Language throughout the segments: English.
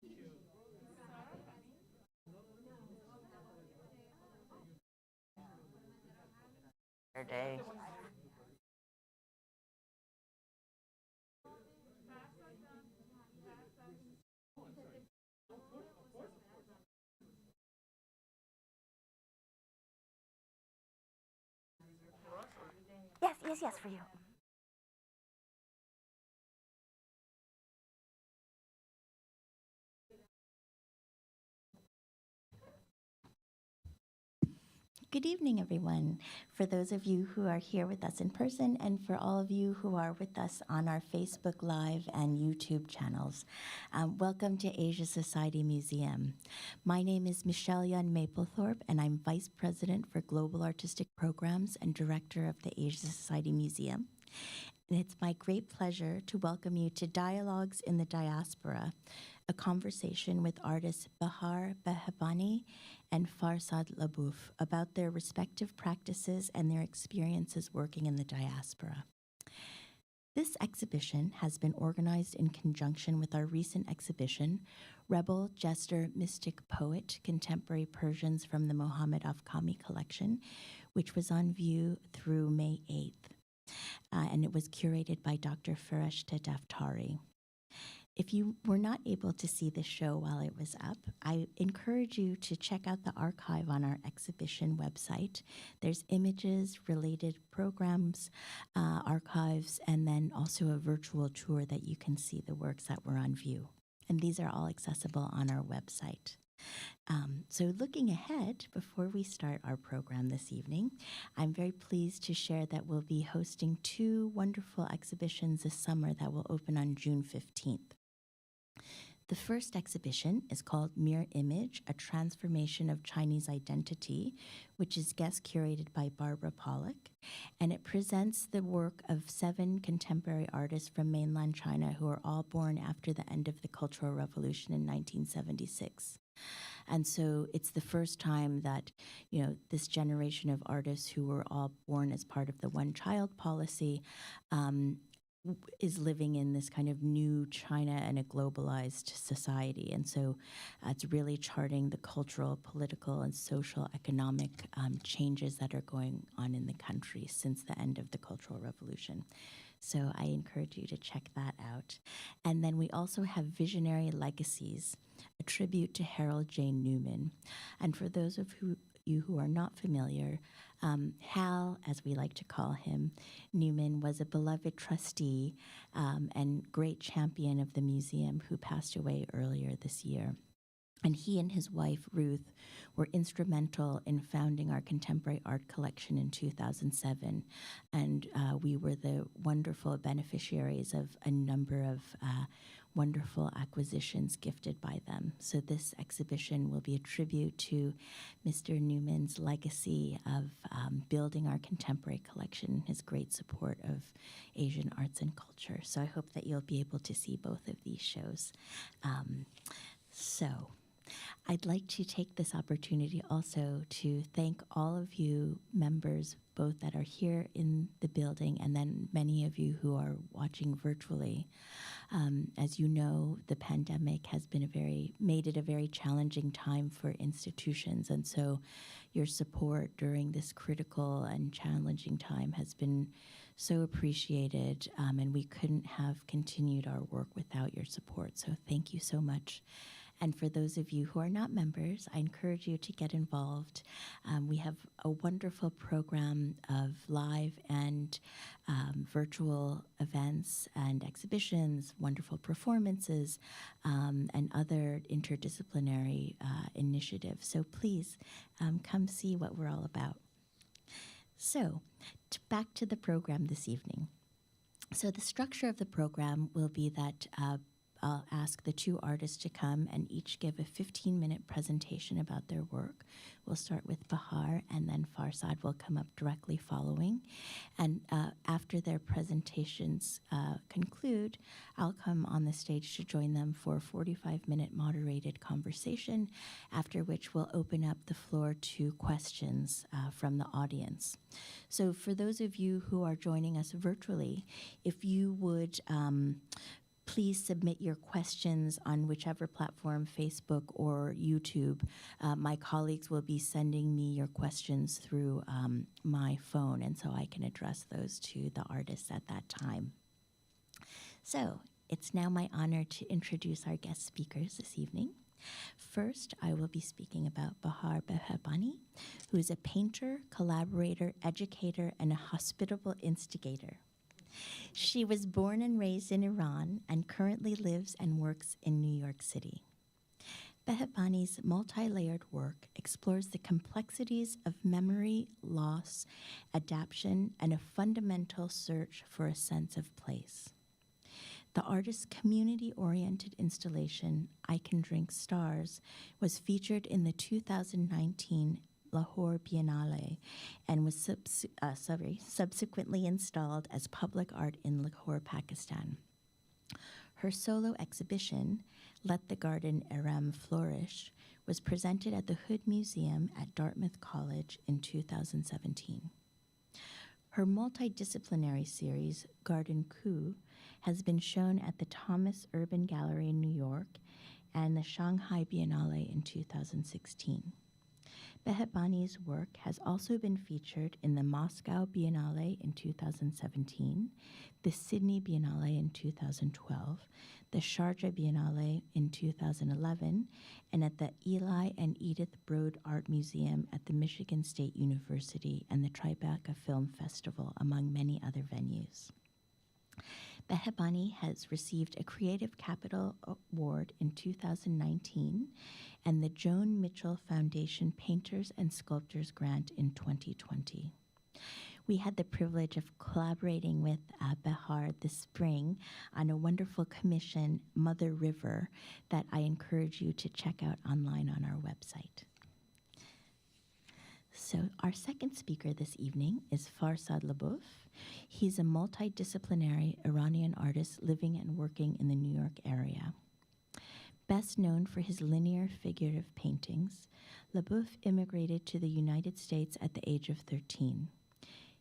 Day. Yes, yes, yes, for you. Good evening, everyone. For those of you who are here with us in person, and for all of you who are with us on our Facebook Live and YouTube channels, welcome to Asia Society Museum. My name is Michelle Yun Mapplethorpe, and I'm Vice President for Global Artistic Programs and Director of the Asia Society Museum. And it's my great pleasure to welcome you to Dialogues in the Diaspora, a conversation with artists Bahar Behbahani and Farsad Labbouf about their respective practices and their experiences working in the diaspora. This exhibition has been organized in conjunction with our recent exhibition, Rebel, Jester, Mystic, Poet, Contemporary Persians from the Mohammed Afkhami Collection, which was on view through May 8th. And it was curated by Dr. Fareshta Daftari. If you were not able to see the show while it was up, I encourage you to check out the archive on our exhibition website. There's images, related programs, archives, and then also a virtual tour that you can see the works that were on view. And these are all accessible on our website. So looking ahead, before we start our program this evening, I'm very pleased to share that we'll be hosting two wonderful exhibitions this summer that will open on June 15th. The first exhibition is called Mirror Image, A Transformation of Chinese Identity, which is guest curated by Barbara Pollock, and it presents the work of 7 contemporary artists from mainland China who are all born after the end of the Cultural Revolution in 1976. And so it's the first time that, this generation of artists who were all born as part of the one-child policy is living in this kind of new China and a globalized society. And so it's really charting the cultural, political, and social economic changes that are going on in the country since the end of the Cultural Revolution. So I encourage you to check that out. And then we also have Visionary Legacies, a tribute to Harold J. Newman. And for those of you who are not familiar, Hal, as we like to call him, Newman was a beloved trustee and great champion of the museum who passed away earlier this year. And he and his wife, Ruth, were instrumental in founding our contemporary art collection in 2007. And we were the wonderful beneficiaries of a number of wonderful acquisitions gifted by them. So this exhibition will be a tribute to Mr. Newman's legacy of building our contemporary collection, his great support of Asian arts and culture. So I hope that you'll be able to see both of these shows. I'd like to take this opportunity also to thank all of you members, both that are here in the building and then many of you who are watching virtually. As you know, the pandemic has made it a very challenging time for institutions, and so your support during this critical and challenging time has been so appreciated, and we couldn't have continued our work without your support. So thank you so much. And for those of you who are not members, I encourage you to get involved. We have a wonderful program of live and virtual events and exhibitions, wonderful performances, and other interdisciplinary initiatives. So please come see what we're all about. So back to the program this evening. So the structure of the program will be that I'll ask the two artists to come and each give a 15-minute presentation about their work. We'll start with Bahar, and then Farsad will come up directly following. And after their presentations conclude, I'll come on the stage to join them for a 45-minute moderated conversation, after which we'll open up the floor to questions from the audience. So for those of you who are joining us virtually, if you would Please submit your questions on whichever platform, Facebook or YouTube. My colleagues will be sending me your questions through my phone, and so I can address those to the artists at that time. So it's now my honor to introduce our guest speakers this evening. First, I will be speaking about Bahar Behbahani, who is a painter, collaborator, educator, and a hospitable instigator. She was born and raised in Iran and currently lives and works in New York City. Behbahani's multi-layered work explores the complexities of memory, loss, adaptation, and a fundamental search for a sense of place. The artist's community-oriented installation, I Can Drink Stars, was featured in the 2019 Lahore Biennale and was subsequently installed as public art in Lahore, Pakistan. Her solo exhibition, Let the Garden Aram Flourish, was presented at the Hood Museum at Dartmouth College in 2017. Her multidisciplinary series, Garden Coup, has been shown at the Thomas Urban Gallery in New York and the Shanghai Biennale in 2016. Behbahani's work has also been featured in the Moscow Biennale in 2017, the Sydney Biennale in 2012, the Sharjah Biennale in 2011, and at the Eli and Edith Broad Art Museum at the Michigan State University and the Tribeca Film Festival, among many other venues. Behbahani has received a Creative Capital Award in 2019 and the Joan Mitchell Foundation Painters and Sculptors Grant in 2020. We had the privilege of collaborating with Bahar this spring on a wonderful commission, Mother River, that I encourage you to check out online on our website. So our second speaker this evening is Farsad Labeouf. He's a multidisciplinary Iranian artist living and working in the New York area. Best known for his linear figurative paintings, Labeouf immigrated to the United States at the age of 13.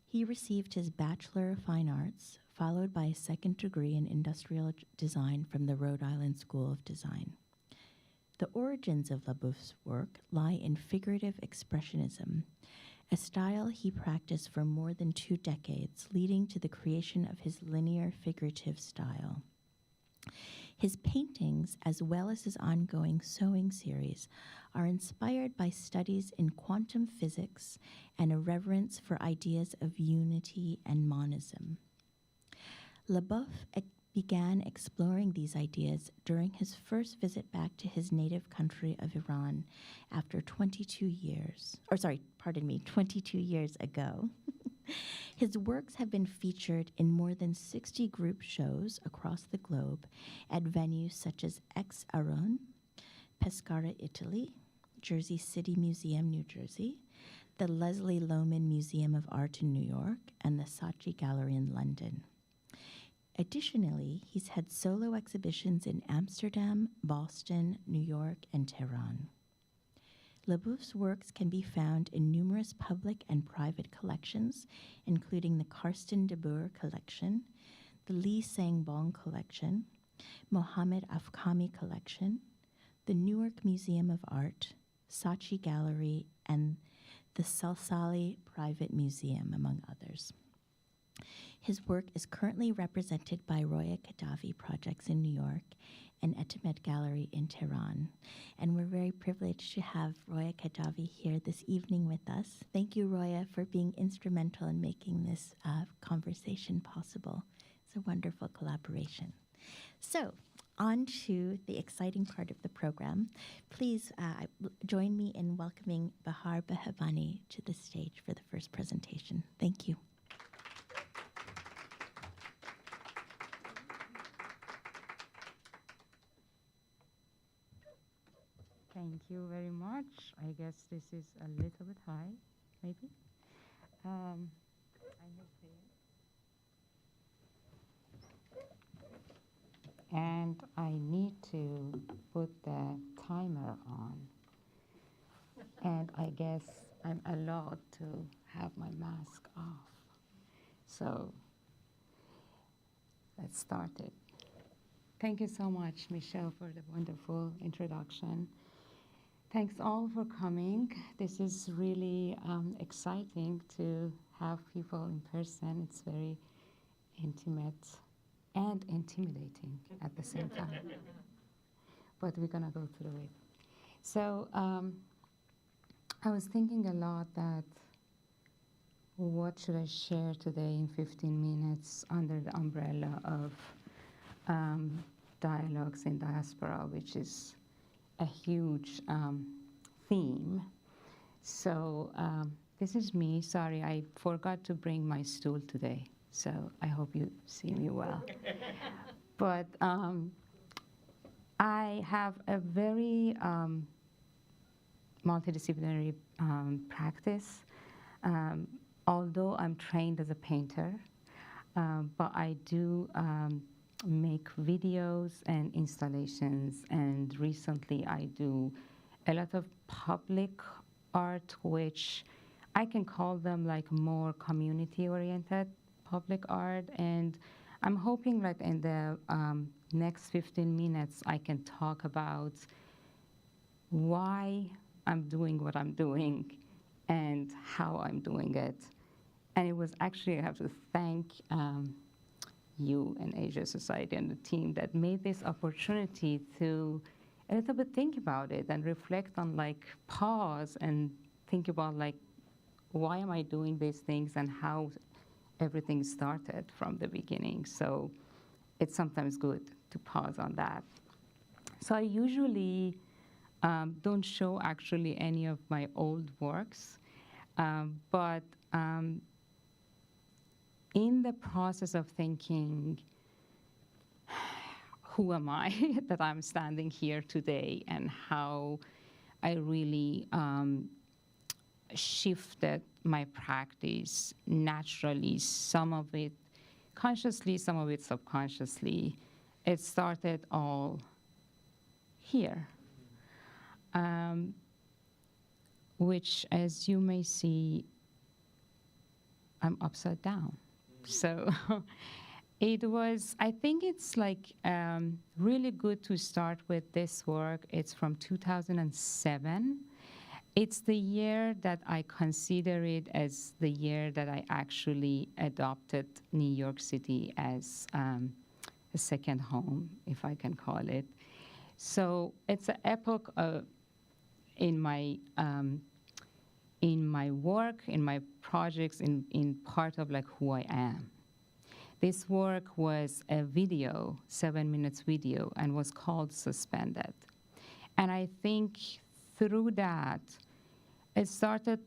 He received his Bachelor of Fine Arts, followed by a second degree in industrial design from the Rhode Island School of Design. The origins of Labeouf's work lie in figurative expressionism, a style he practiced for more than 2 decades, leading to the creation of his linear figurative style. His paintings, as well as his ongoing sewing series, are inspired by studies in quantum physics and a reverence for ideas of unity and monism. Labeouf began exploring these ideas during his first visit back to his native country of Iran after 22 years ago. His works have been featured in more than 60 group shows across the globe at venues such as Ex Aron, Pescara, Italy, Jersey City Museum, New Jersey, the Leslie Lohman Museum of Art in New York, and the Saatchi Gallery in London. Additionally, he's had solo exhibitions in Amsterdam, Boston, New York, and Tehran. Labeouf's works can be found in numerous public and private collections, including the Karsten de Boer Collection, the Lee Sang-bong Collection, Mohammed Afkhami Collection, the Newark Museum of Art, Saatchi Gallery, and the Salsali Private Museum, among others. His work is currently represented by Roya Khadavi Projects in New York and Etimet Gallery in Tehran. And we're very privileged to have Roya Khadavi here this evening with us. Thank you, Roya, for being instrumental in making this conversation possible. It's a wonderful collaboration. So, on to the exciting part of the program. Please join me in welcoming Bahar Behbahani to the stage for the first presentation. Thank you. Thank you very much. I guess this is a little bit high, maybe. I have here. And I need to put the timer on. And I guess I'm allowed to have my mask off. So let's start it. Thank you so much, Michelle, for the wonderful introduction. Thanks all for coming. This is really exciting to have people in person. It's very intimate and intimidating at the same time. But we're going to go through it. So I was thinking a lot that what should I share today in 15 minutes under the umbrella of dialogues in diaspora, which is a huge theme. So this is me. Sorry, I forgot to bring my stool today. So I hope you see me well. But I have a very multidisciplinary practice. Although I'm trained as a painter, but I do make videos and installations, and recently I do a lot of public art, which I can call them like more community-oriented public art, and I'm hoping like in the next 15 minutes I can talk about why I'm doing what I'm doing and how I'm doing it. And it was actually, I have to thank you and Asia Society and the team that made this opportunity to a little bit think about it and reflect on, like, pause and think about, like, why am I doing these things and how everything started from the beginning. So it's sometimes good to pause on that. So I usually don't show actually any of my old works, but in the process of thinking, who am I that I'm standing here today, and how I really shifted my practice naturally, some of it consciously, some of it subconsciously. It started all here, which, as you may see, I'm upside down. So it was, I think it's like really good to start with this work. It's from 2007. It's the year that I consider it as the year that I actually adopted New York City as a second home, if I can call it. So it's an epoch in my work, in my projects, in part of like who I am. This work was a video, 7 minutes video, and was called Suspended. And I think through that, it started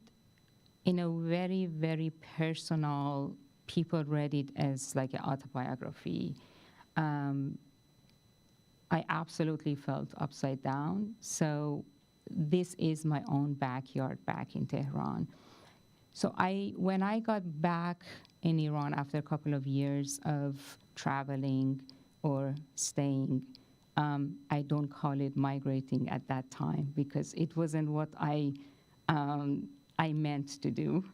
in a very, very personal, people read it as like an autobiography. I absolutely felt upside down. So this is my own backyard back in Tehran. So when I got back in Iran after a couple of years of traveling or staying, I don't call it migrating at that time because it wasn't what I meant to do.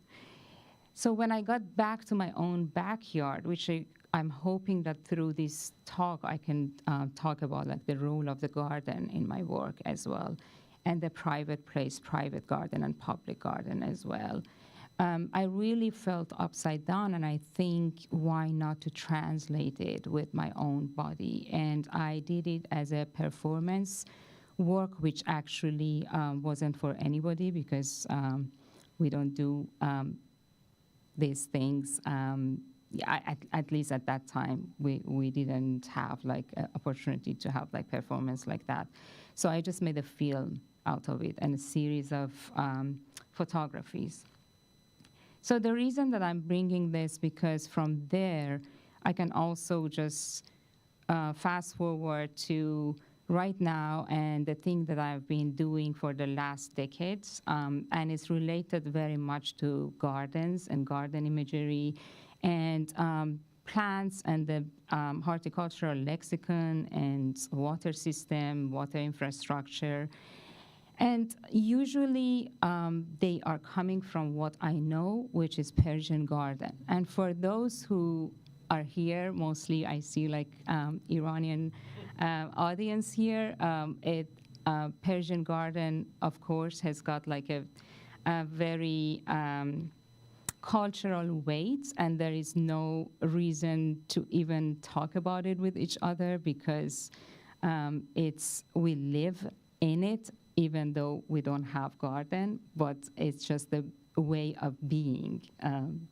So when I got back to my own backyard, which I'm hoping that through this talk I can talk about like the role of the garden in my work as well, and the private place, private garden and public garden as well. I really felt upside down, and I think why not to translate it with my own body. And I did it as a performance work, which actually wasn't for anybody because we don't do these things. At least at that time, we didn't have like an opportunity to have like performance like that. So I just made a film out of it and a series of photographies. So the reason that I'm bringing this, because from there, I can also just fast forward to right now and the thing that I've been doing for the last decades, and it's related very much to gardens and garden imagery and plants and the horticultural lexicon and water system, water infrastructure. And usually they are coming from what I know, which is Persian garden. And for those who are here, mostly I see like Iranian audience here. Persian garden, of course, has got like a very cultural weight, and there is no reason to even talk about it with each other because we live in it, even though we don't have garden, but it's just the way of being.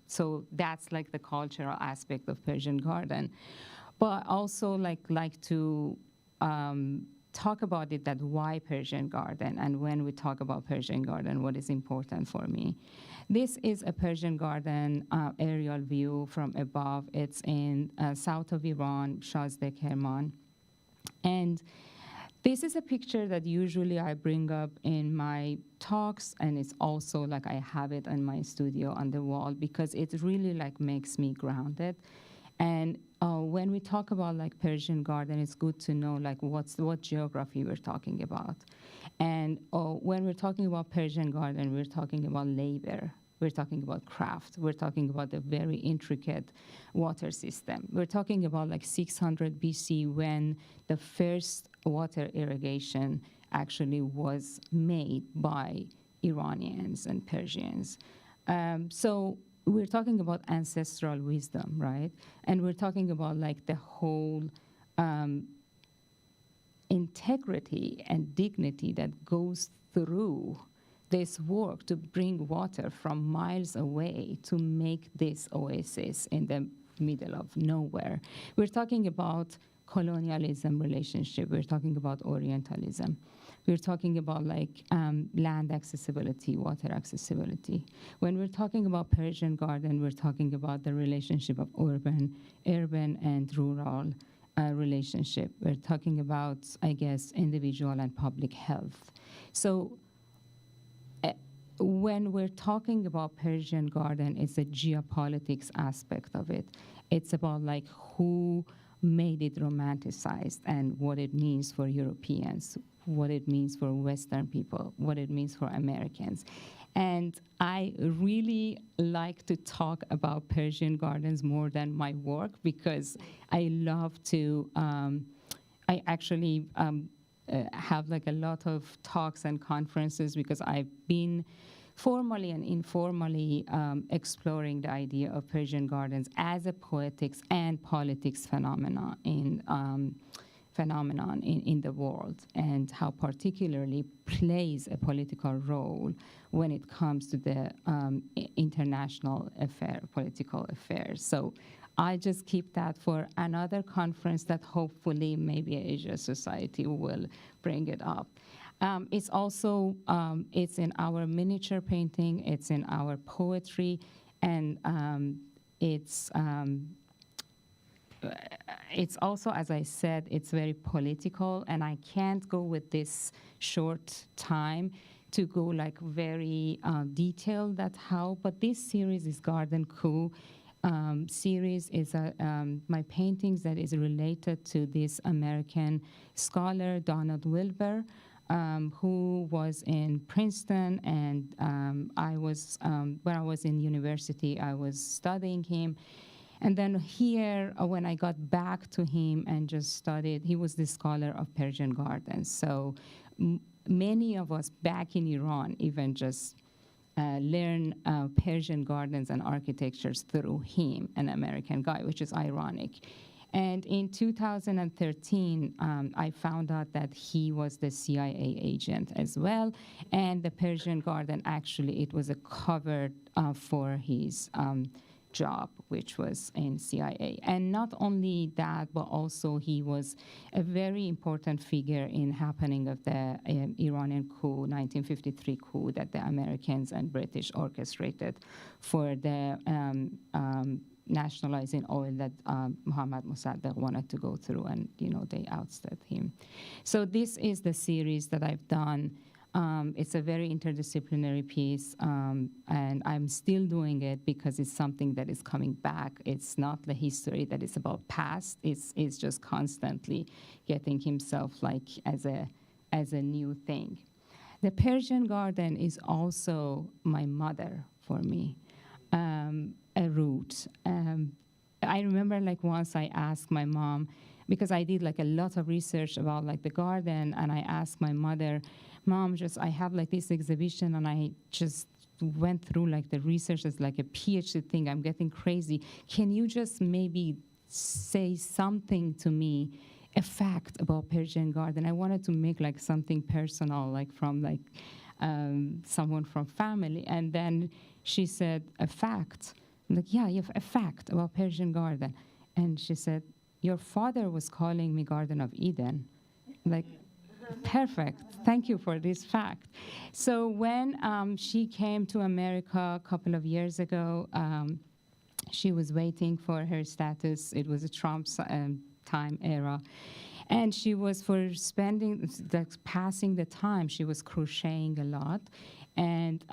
So that's like the cultural aspect of Persian garden. But I also like to talk about it, that why Persian garden, and when we talk about Persian garden, what is important for me. This is a Persian garden aerial view from above. It's in south of Iran, Shazde Kerman. And this is a picture that usually I bring up in my talks, and it's also like I have it in my studio on the wall because it really like makes me grounded. And when we talk about like Persian garden, it's good to know like what geography we're talking about. And when we're talking about Persian garden, we're talking about labor. We're talking about craft. We're talking about a very intricate water system. We're talking about like 600 BC when the first water irrigation actually was made by Iranians and Persians. So we're talking about ancestral wisdom, right? And we're talking about like the whole integrity and dignity that goes through this work to bring water from miles away to make this oasis in the middle of nowhere. We're talking about colonialism relationship. We're talking about Orientalism. We're talking about like land accessibility, water accessibility. When we're talking about Persian garden, we're talking about the relationship of urban and rural relationship. We're talking about, I guess, individual and public health. So when we're talking about Persian garden, it's a geopolitics aspect of it. It's about like who made it romanticized and what it means for Europeans, what it means for Western people, what it means for Americans. And I really like to talk about Persian gardens more than my work because I love to, I actually have like a lot of talks and conferences because I've been formally and informally exploring the idea of Persian gardens as a poetics and politics phenomenon in the world, and how particularly plays a political role when it comes to the international political affairs. So I just keep that for another conference that hopefully maybe Asia Society will bring it up. It's also, it's in our miniature painting, it's in our poetry, and it's also, as I said, it's very political, and I can't go with this short time to go like very detailed at how, but this series is Garden Coup. Series is my paintings that is related to this American scholar, Donald Wilbur, who was in Princeton, and when I was in university, I was studying him. And then here, when I got back to him and just studied, he was the scholar of Persian gardens. So many of us back in Iran even just learn Persian gardens and architectures through him, an American guy, which is ironic. And in 2013, I found out that he was the CIA agent as well. And the Persian garden, actually, it was a cover for his job, which was in CIA. And not only that, but also he was a very important figure in happening of the Iranian coup, 1953 coup, that the Americans and British orchestrated for the nationalizing oil that Mohammad Mossadegh wanted to go through, and they ousted him. So this is the series that I've done. It's a very interdisciplinary piece, and I'm still doing it because it's something that is coming back. It's not the history that is about past. It's just constantly getting himself like as a new thing. The Persian garden is also my mother for me, a root. I remember like once I asked my mom, because I did like a lot of research about like the garden, and I asked my mother, Mom, I have like this exhibition, and I just went through like the research as like a PhD thing. I'm getting crazy. Can you just maybe say something to me, a fact about Persian garden? I wanted to make like something personal, like from like someone from family. And then she said, a fact? I'm like, yeah, you have a fact about Persian garden. And she said, your father was calling me Garden of Eden. Like, perfect. Thank you for this fact. So when she came to America a couple of years ago, she was waiting for her status. It was a Trump's time era. And she was passing the time, she was crocheting a lot. And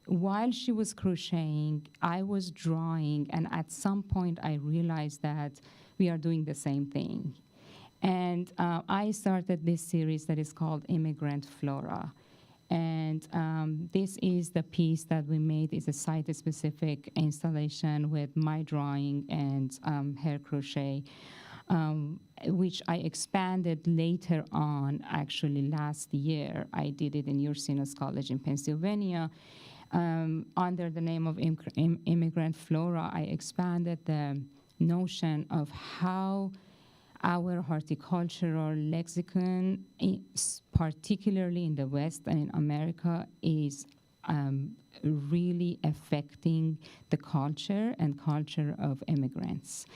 while she was crocheting, I was drawing. And at some point, I realized that we are doing the same thing. And I started this series that is called Immigrant Flora. And this is the piece that we made. It's a site-specific installation with my drawing and hair crochet, which I expanded later on, actually last year. I did it in Ursinus College in Pennsylvania. Under the name of Immigrant Flora, I expanded the notion of how our horticultural lexicon, particularly in the West and in America, is really affecting the culture and culture of immigrants.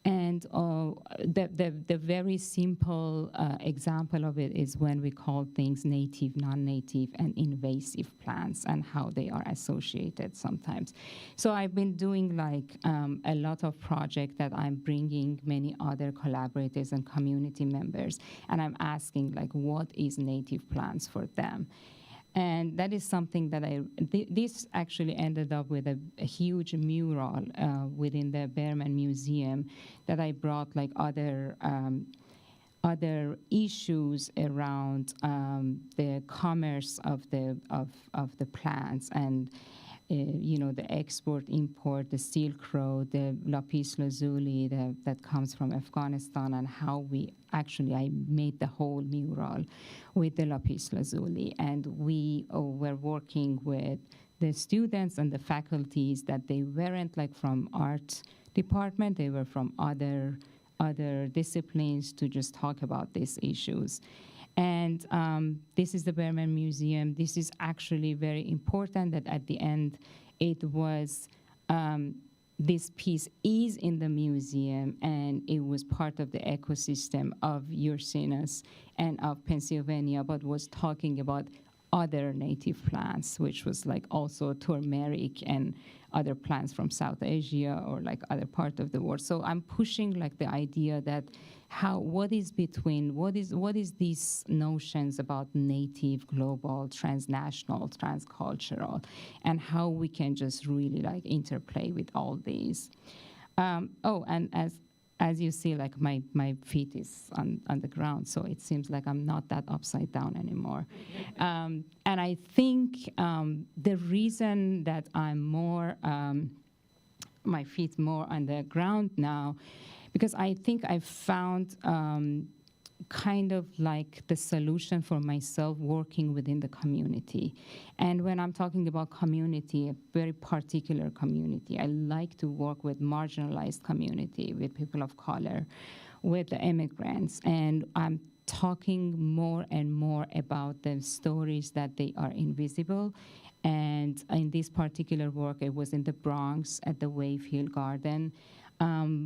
And the very simple example of it is when we call things native, non-native, and invasive plants, and how they are associated sometimes. So I've been doing like a lot of projects that I'm bringing many other collaborators and community members, and I'm asking like, what is native plants for them? And that is something that this actually ended up with a huge mural within the Berman Museum that I brought like other issues around the commerce of the plants and the export, import, the Silk Road, the lapis lazuli that comes from Afghanistan, and how I made the whole mural with the lapis lazuli. And we were working with the students and the faculties that they weren't like from art department, they were from other disciplines to just talk about these issues. And this is the Berman Museum. This is actually very important that at the end it was, this piece is in the museum, and it was part of the ecosystem of Ursinus and of Pennsylvania, but was talking about other native plants, which was like also turmeric and other plants from South Asia or like other part of the world. So I'm pushing like the idea that what is these notions about native, global, transnational, transcultural, and how we can just really like interplay with all these. And as you see, like my feet is on the ground, so it seems like I'm not that upside down anymore. And I think the reason that I'm more, my feet more on the ground now, because I think I've found kind of like the solution for myself working within the community. And when I'm talking about community, a very particular community, I like to work with marginalized community, with people of color, with the immigrants. And I'm talking more and more about the stories that they are invisible. And in this particular work, it was in the Bronx at the Wave Hill Garden,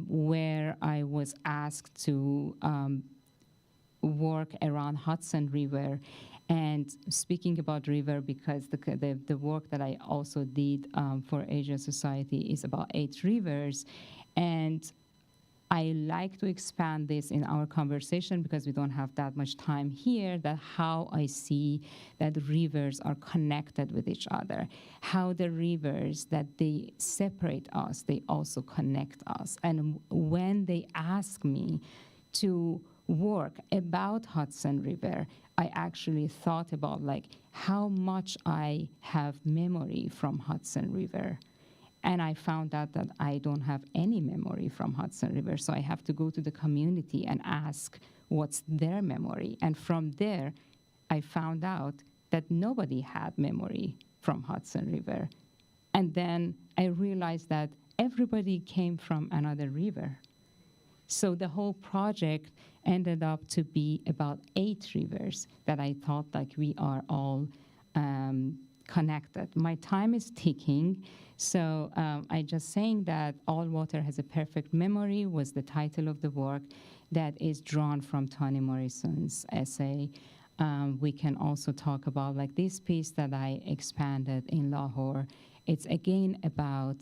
where I was asked to work around Hudson River. And speaking about river, because the work that I also did for Asian Society is about 8 rivers. And I like to expand this in our conversation, because we don't have that much time here, that how I see that rivers are connected with each other, how the rivers that they separate us, they also connect us. And when they ask me to work about Hudson River, I actually thought about like how much I have memory from Hudson River. And I found out that I don't have any memory from Hudson River, so I have to go to the community and ask what's their memory. And from there, I found out that nobody had memory from Hudson River. And then I realized that everybody came from another river. So the whole project ended up to be about 8 rivers that I thought like we are all connected. My time is ticking, so I just saying that All Water Has a Perfect Memory was the title of the work that is drawn from Toni Morrison's essay. We can also talk about like this piece that I expanded in Lahore. It's again about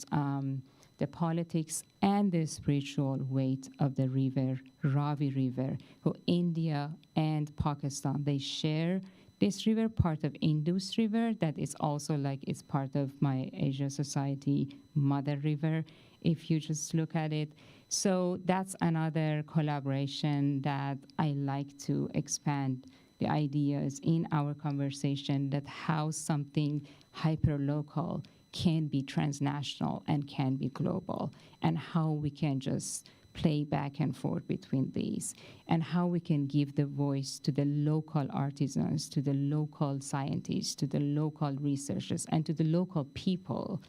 the politics and the spiritual weight of the river, Ravi River, who India and Pakistan, they share this river, part of Indus River, that is also like it's part of my Asia Society mother river, if you just look at it. So that's another collaboration that I like to expand the ideas in our conversation, that how something hyper-local can be transnational and can be global, and how we can just play back and forth between these, and how we can give the voice to the local artisans, to the local scientists, to the local researchers, and to the local people.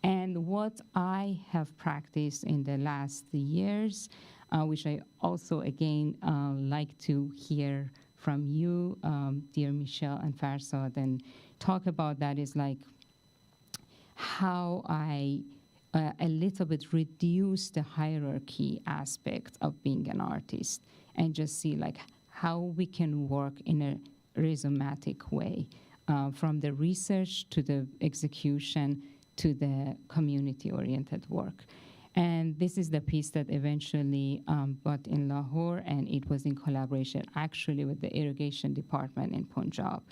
And what I have practiced in the last years, which I also, again, like to hear from you, dear Michelle and Farsad, and talk about that, is like how I a little bit reduce the hierarchy aspect of being an artist and just see like how we can work in a rhizomatic way, from the research to the execution to the community-oriented work. And this is the piece that eventually got in Lahore, and it was in collaboration actually with the irrigation department in Punjab,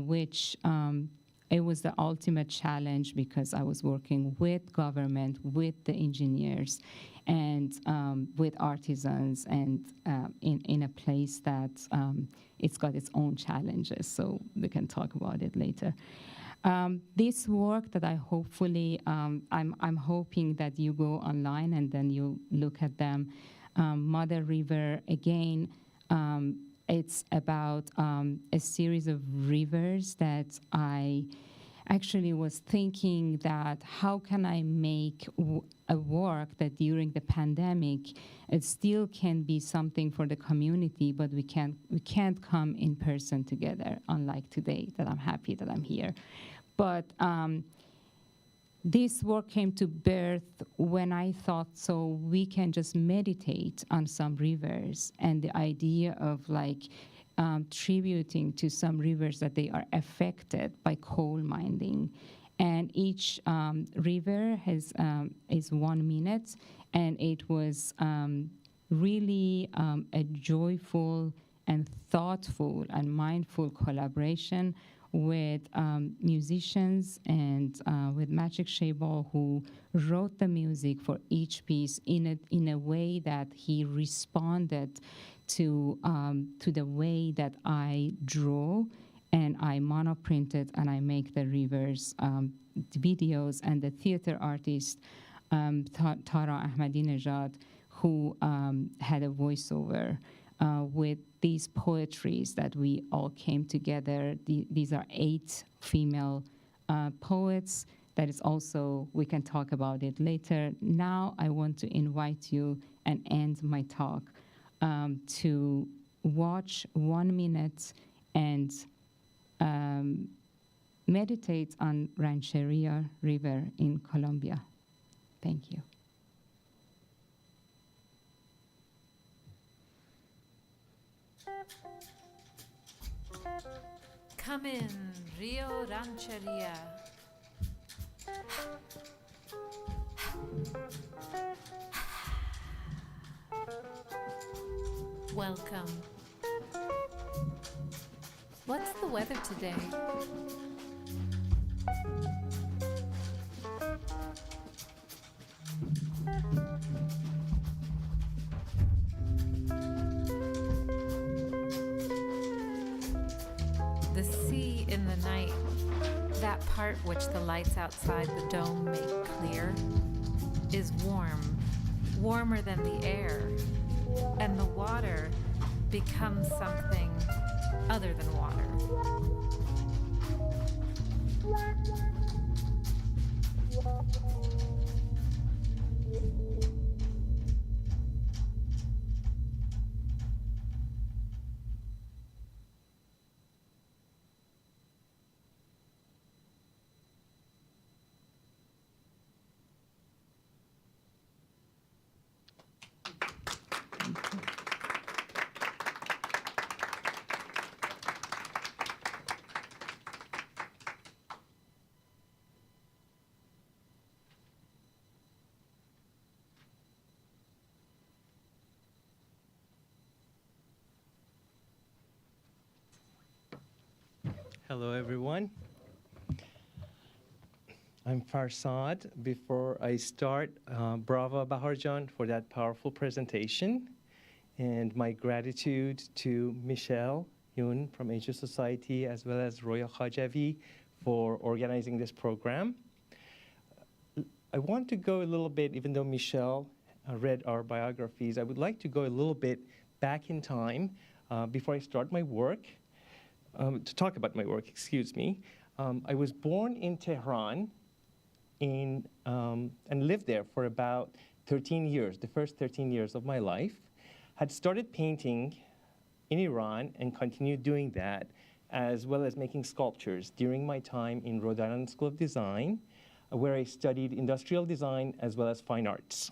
which it was the ultimate challenge because I was working with government, with the engineers, and with artisans, and in a place that it's got its own challenges, so we can talk about it later. This work that I hopefully, I'm hoping that you go online and then you look at them. Mother River, again, it's about a series of rivers that I actually was thinking that how can I make a work that during the pandemic it still can be something for the community, but we can't come in person together, unlike today that I'm happy that I'm here. But this work came to birth when I thought, so we can just meditate on some rivers, and the idea of like tributing to some rivers that they are affected by coal mining. And each river has is 1 minute, and it was really a joyful and thoughtful and mindful collaboration with musicians and with Magic Shaybal, who wrote the music for each piece in a way that he responded to the way that I draw, and I monoprinted and I make the rivers videos. And the theater artist Tara Ahmadinejad, who had a voiceover with these poetries that we all came together. These are 8 female poets. That is also, we can talk about it later. Now I want to invite you and end my talk to watch 1 minute and meditate on Rancheria River in Colombia. Thank you. Come in, Rio Rancheria. Welcome. What's the weather today? The sea in the night, that part which the lights outside the dome make clear is warm, warmer than the air, and the water becomes something other than water. Hello, everyone. I'm Farsad. Before I start, bravo Baharjan for that powerful presentation, and my gratitude to Michelle Yun from Asia Society, as well as Roya Khajavi for organizing this program. I want to go a little bit, even though Michelle read our biographies, I would like to go a little bit back in time before I start my work. To talk about my work, excuse me. I was born in Tehran and lived there for about 13 years, the first 13 years of my life. Had started painting in Iran and continued doing that, as well as making sculptures during my time in Rhode Island School of Design, where I studied industrial design as well as fine arts.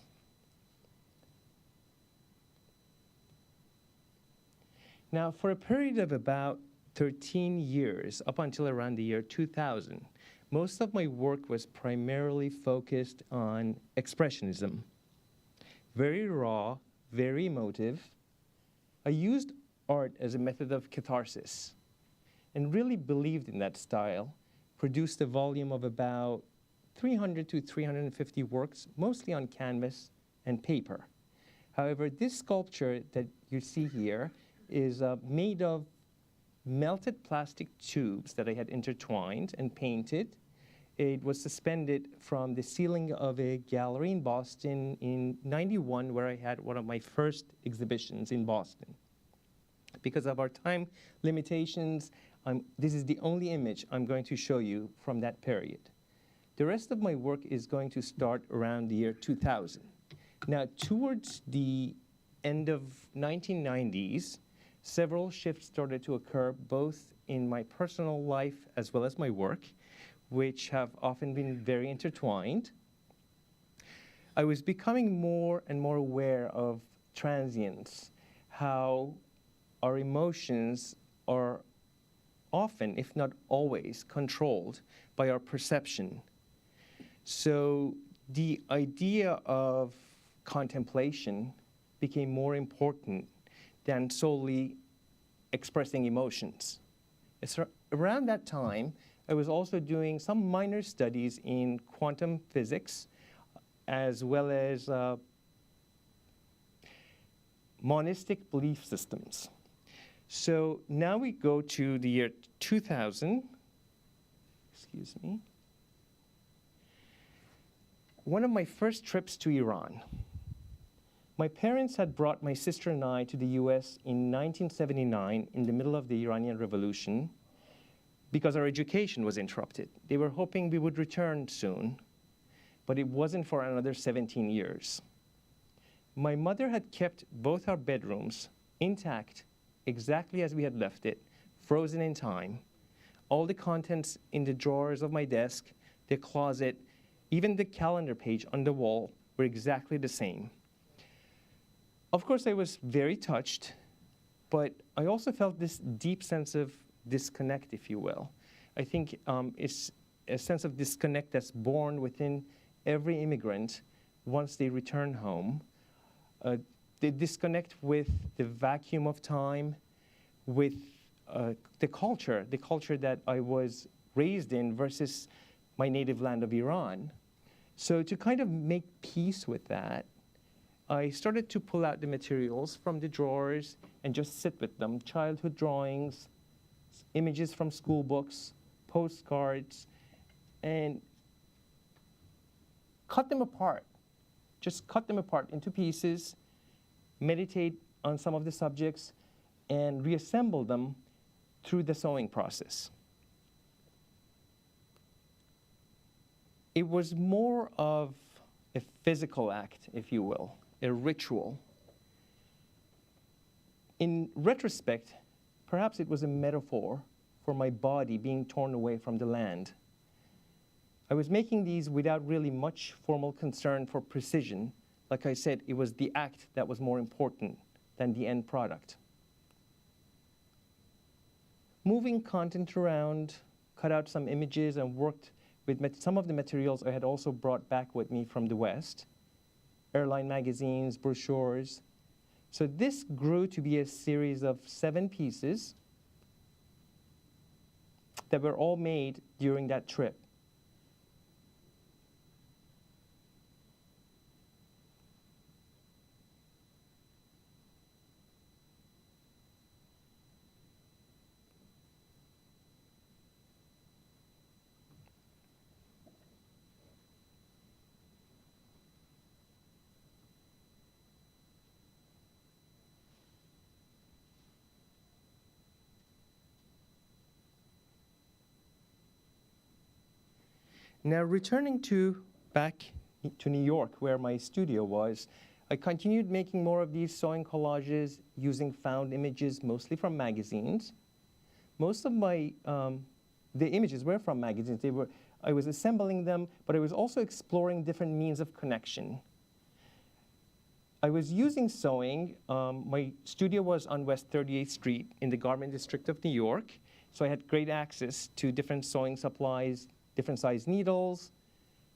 Now, for a period of about 13 years, up until around the year 2000, most of my work was primarily focused on expressionism. Very raw, very emotive. I used art as a method of catharsis and really believed in that style. Produced a volume of about 300 to 350 works, mostly on canvas and paper. However, this sculpture that you see here is made of melted plastic tubes that I had intertwined and painted. It was suspended from the ceiling of a gallery in Boston in '91, where I had one of my first exhibitions in Boston. Because of our time limitations, this is the only image I'm going to show you from that period. The rest of my work is going to start around the year 2000. Now, towards the end of 1990s, several shifts started to occur both in my personal life as well as my work, which have often been very intertwined. I was becoming more and more aware of transience, how our emotions are often, if not always, controlled by our perception. So the idea of contemplation became more important than solely expressing emotions. It's around that time, I was also doing some minor studies in quantum physics, as well as monistic belief systems. So now we go to the year 2000. Excuse me. One of my first trips to Iran. My parents had brought my sister and I to the US in 1979 in the middle of the Iranian Revolution because our education was interrupted. They were hoping we would return soon, but it wasn't for another 17 years. My mother had kept both our bedrooms intact, exactly as we had left it, frozen in time. All the contents in the drawers of my desk, the closet, even the calendar page on the wall were exactly the same. Of course, I was very touched, but I also felt this deep sense of disconnect, if you will. I think it's a sense of disconnect that's born within every immigrant once they return home. They disconnect with the vacuum of time, with the culture that I was raised in versus my native land of Iran. So to kind of make peace with that, I started to pull out the materials from the drawers and just sit with them. Childhood drawings, images from school books, postcards, and cut them apart. Just cut them apart into pieces, meditate on some of the subjects, and reassemble them through the sewing process. It was more of a physical act, if you will, a ritual. In retrospect, perhaps it was a metaphor for my body being torn away from the land. I was making these without really much formal concern for precision. Like I said, it was the act that was more important than the end product. Moving content around, cut out some images, and worked with some of the materials I had also brought back with me from the West, airline magazines, brochures. So this grew to be a series of 7 pieces that were all made during that trip. Now, returning back to New York, where my studio was, I continued making more of these sewing collages using found images, mostly from magazines. Most of my, the images were from magazines. I was assembling them, but I was also exploring different means of connection. I was using sewing. My studio was on West 38th Street in the Garment District of New York, so I had great access to different sewing supplies, different size needles,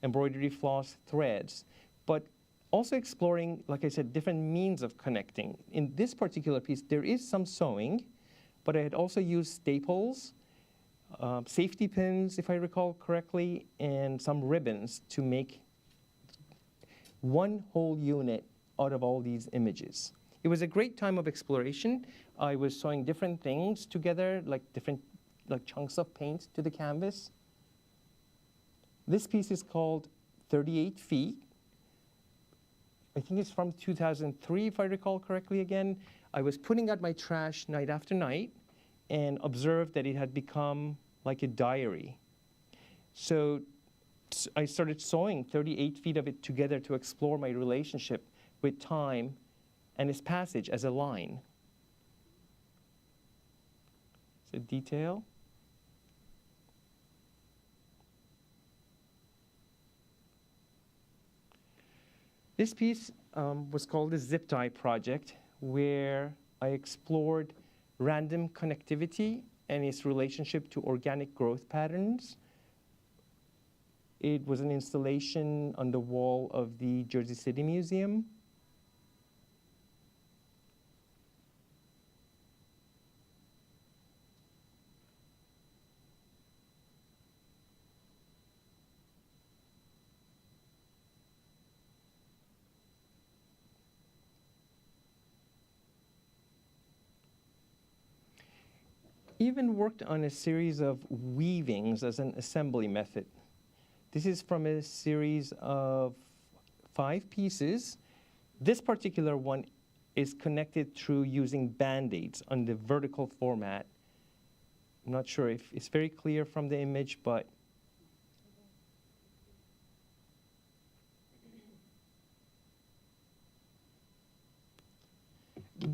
embroidery floss, threads, but also exploring, like I said, different means of connecting. In this particular piece, there is some sewing, but I had also used staples, safety pins, if I recall correctly, and some ribbons to make one whole unit out of all these images. It was a great time of exploration. I was sewing different things together, like chunks of paint to the canvas. This piece is called 38 Feet. I think it's from 2003, if I recall correctly again. I was putting out my trash night after night and observed that it had become like a diary. So I started sewing 38 feet of it together to explore my relationship with time and its passage as a line. It's a detail. This piece was called the Zip Tie Project, where I explored random connectivity and its relationship to organic growth patterns. It was an installation on the wall of the Jersey City Museum. Even worked on a series of weavings as an assembly method. This is from a series of 5 pieces. This particular one is connected through using Band-Aids on the vertical format. I'm not sure if it's very clear from the image, but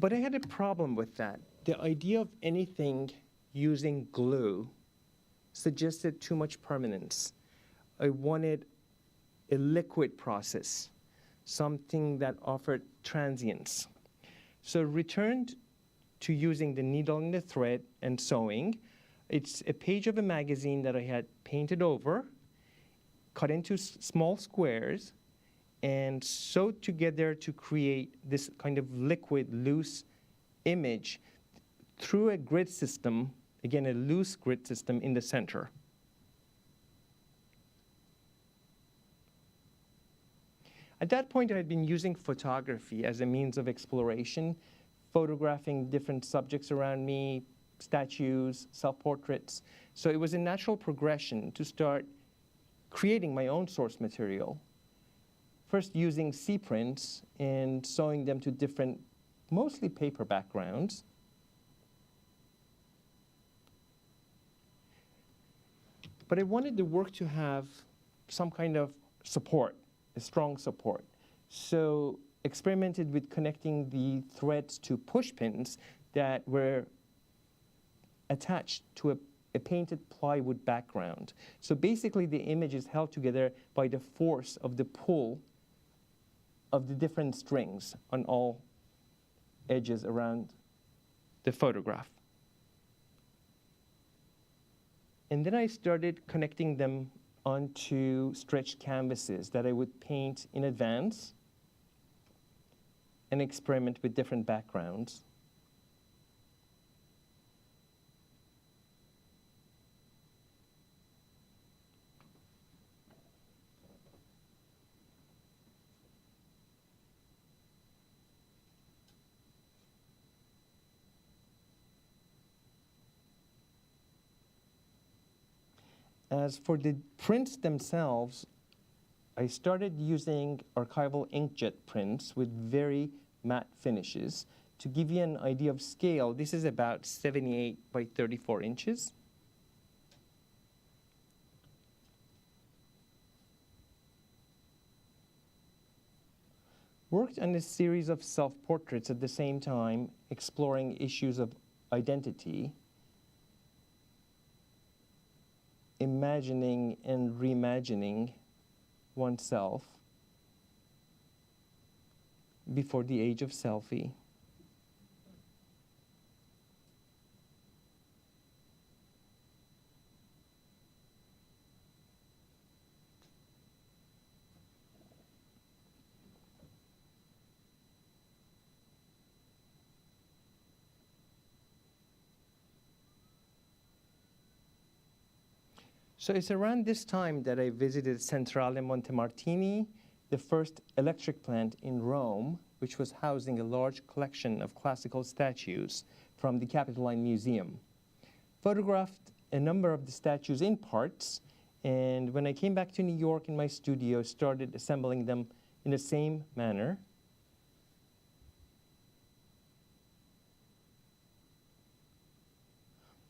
I had a problem with that. The idea of anything using glue suggested too much permanence. I wanted a liquid process, something that offered transience. So returned to using the needle and the thread and sewing. It's a page of a magazine that I had painted over, cut into small squares, and sewed together to create this kind of liquid, loose image through a grid system, again, a loose grid system in the center. At that point, I had been using photography as a means of exploration, photographing different subjects around me, statues, self-portraits. So it was a natural progression to start creating my own source material. First using C prints and sewing them to different, mostly paper backgrounds. But I wanted the work to have some kind of support, a strong support. So experimented with connecting the threads to push pins that were attached to a painted plywood background. So basically the image is held together by the force of the pull of the different strings on all edges around the photograph. And then I started connecting them onto stretched canvases that I would paint in advance and experiment with different backgrounds. As for the prints themselves, I started using archival inkjet prints with very matte finishes. To give you an idea of scale, this is about 78 by 34 inches. Worked on a series of self-portraits at the same time, exploring issues of identity, imagining and reimagining oneself before the age of selfie. So it's around this time that I visited Centrale Montemartini, the first electric plant in Rome, which was housing a large collection of classical statues from the Capitoline Museum. Photographed a number of the statues in parts, and when I came back to New York in my studio, started assembling them in the same manner.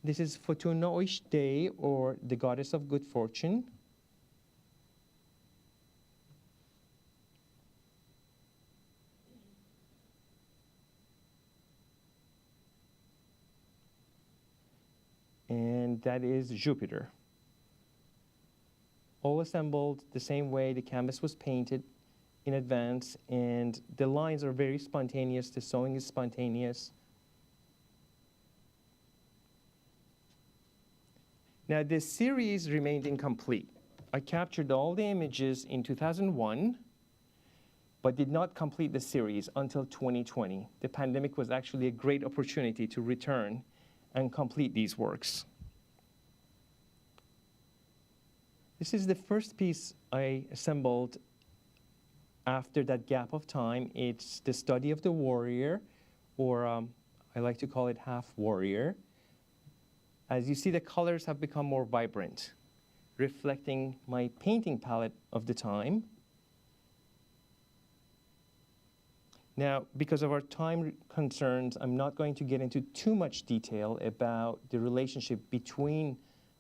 This is Fortunaoish Dei, or the goddess of good fortune. And that is Jupiter. All assembled the same way the canvas was painted in advance, and the lines are very spontaneous, the sewing is spontaneous. Now, this series remained incomplete. I captured all the images in 2001, but did not complete the series until 2020. The pandemic was actually a great opportunity to return and complete these works. This is the first piece I assembled after that gap of time. It's the study of the warrior, or I like to call it half warrior. As you see, the colors have become more vibrant, reflecting my painting palette of the time. Now, because of our time concerns, I'm not going to get into too much detail about the relationship between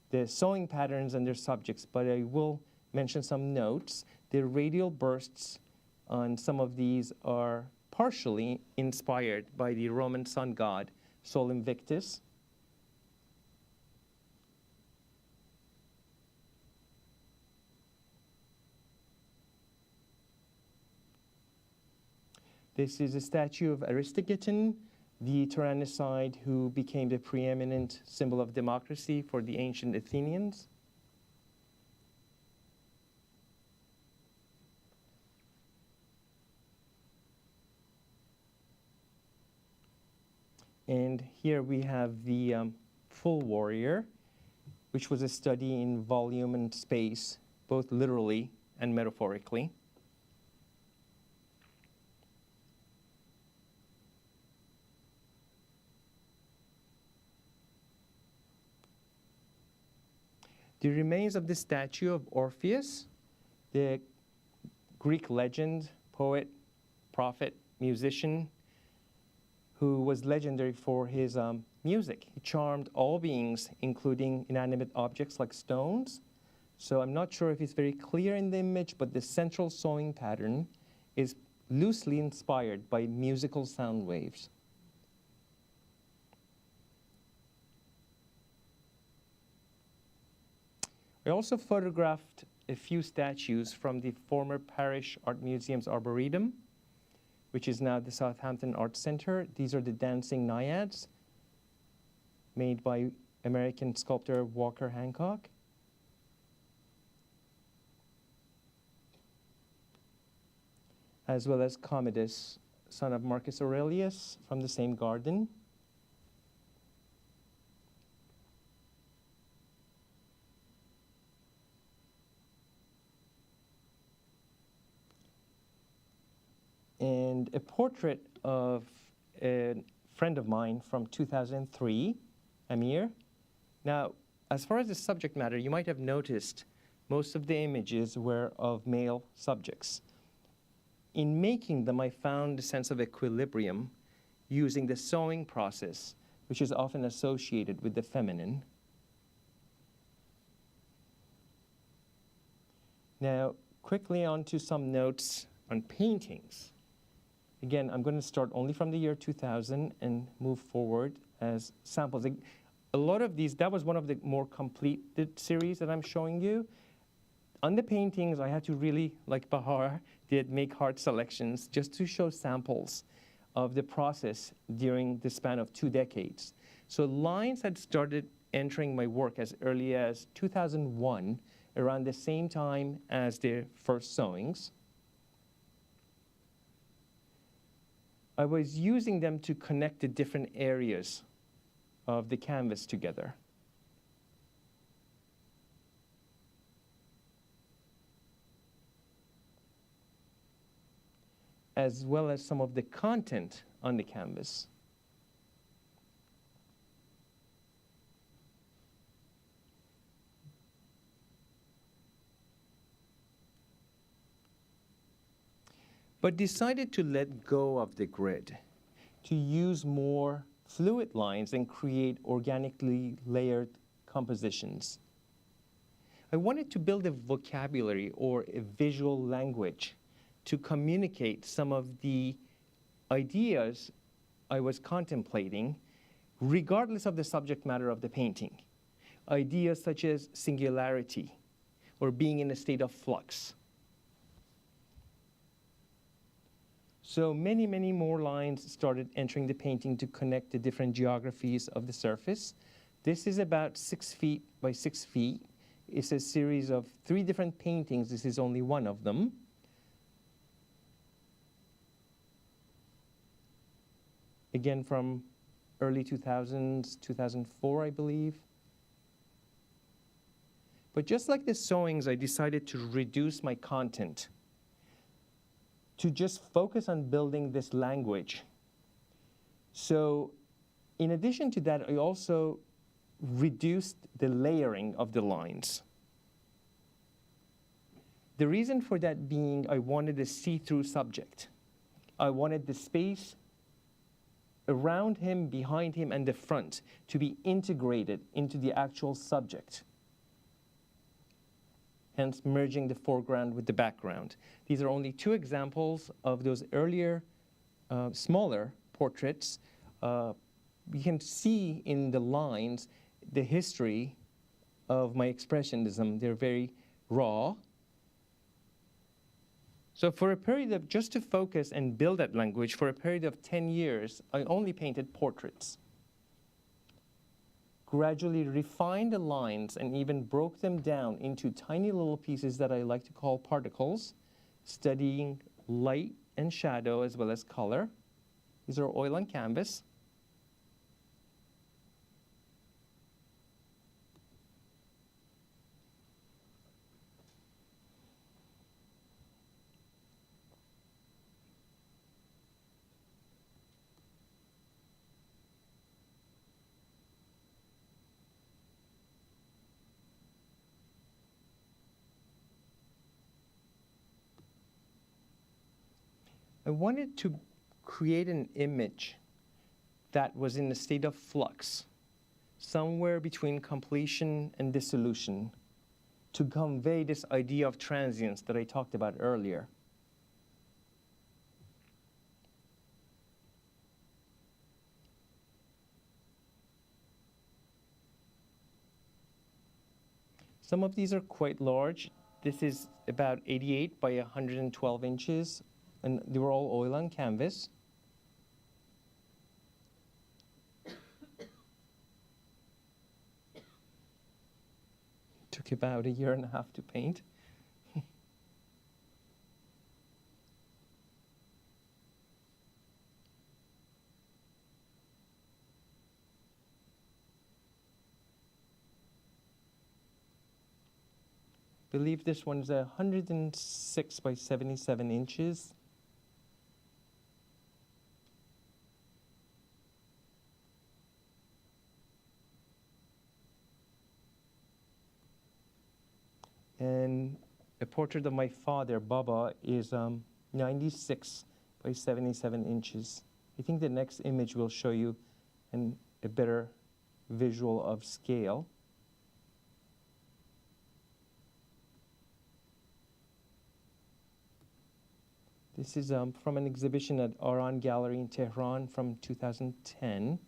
the sewing patterns and their subjects, but I will mention some notes. The radial bursts on some of these are partially inspired by the Roman sun god, Sol Invictus. This is a statue of Aristogiton, the tyrannicide who became the preeminent symbol of democracy for the ancient Athenians. And here we have the full warrior, which was a study in volume and space, both literally and metaphorically. the remains of the statue of Orpheus, the Greek legend, poet, prophet, musician, who was legendary for his music. He charmed all beings, including inanimate objects like stones. So I'm not sure if it's very clear in the image, but the central sewing pattern is loosely inspired by musical sound waves. I also photographed a few statues from the former Parish Art Museum's Arboretum, which is now the Southampton Art Center. These are the dancing Naiads, made by American sculptor Walker Hancock. As well as Commodus, son of Marcus Aurelius, from the same garden. And a portrait of a friend of mine from 2003, Amir. Now, as far as the subject matter, you might have noticed most of the images were of male subjects. In making them, I found a sense of equilibrium using the sewing process, which is often associated with the feminine. Now, quickly on to some notes on paintings. Again, I'm going to start only from the year 2000 and move forward as samples. A lot of these, that was one of the more completed series that I'm showing you. On the paintings, I had to really, like Bahar did, make hard selections just to show samples of the process during the span of 2 decades. So lines had started entering my work as early as 2001, around the same time as their first sewings. I was using them to connect the different areas of the canvas together. As well as some of the content on the canvas. But decided to let go of the grid, to use more fluid lines and create organically layered compositions. I wanted to build a vocabulary or a visual language to communicate some of the ideas I was contemplating, regardless of the subject matter of the painting. Ideas such as singularity or being in a state of flux. So many, many more lines started entering the painting to connect the different geographies of the surface. This is about 6 feet by 6 feet. It's a series of 3 different paintings. This is only one of them. Again, from early 2000s, 2004, I believe. But just like the sewings, I decided to reduce my content, to just focus on building this language. So in addition to that, I also reduced the layering of the lines. The reason for that being, I wanted a see-through subject. I wanted the space around him, behind him, and the front to be integrated into the actual subject, hence merging the foreground with the background. These are only 2 examples of those earlier, smaller portraits. You can see in the lines the history of my expressionism. They're very raw. So for a period of, just to focus and build that language, for a period of 10 years, I only painted portraits. Gradually refined the lines and even broke them down into tiny little pieces that I like to call particles, studying light and shadow as well as color. These are oil on canvas. I wanted to create an image that was in a state of flux, somewhere between completion and dissolution, to convey this idea of transience that I talked about earlier. Some of these are quite large. This is about 88 by 112 inches, and they were all oil on canvas. Took about a year and a half to paint. I believe this one's 106 by 77 inches. And a portrait of my father, Baba, is 96 by 77 inches. I think the next image will show you a better visual of scale. This is from an exhibition at Aran Gallery in Tehran from 2010.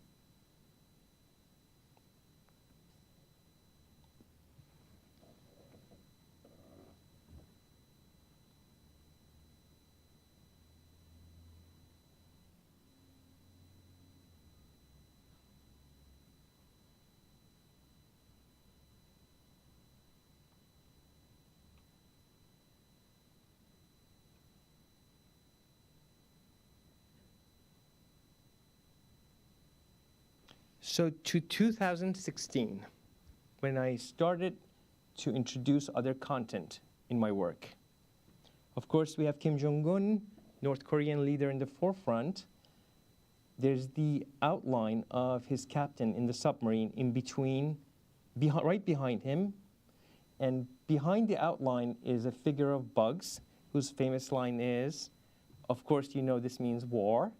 So to 2016, when I started to introduce other content in my work. Of course, we have Kim Jong-un, North Korean leader, in the forefront. There's the outline of his captain in the submarine in between, right behind him. And behind the outline is a figure of Bugs, whose famous line is, "Of course, you know this means war."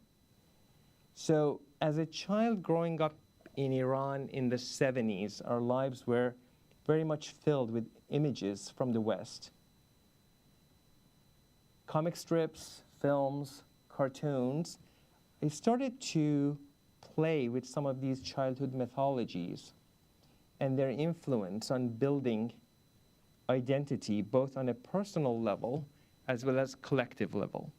So as a child growing up in Iran in the 70s, our lives were very much filled with images from the West. Comic strips, films, cartoons. I started to play with some of these childhood mythologies and their influence on building identity, both on a personal level as well as collective level.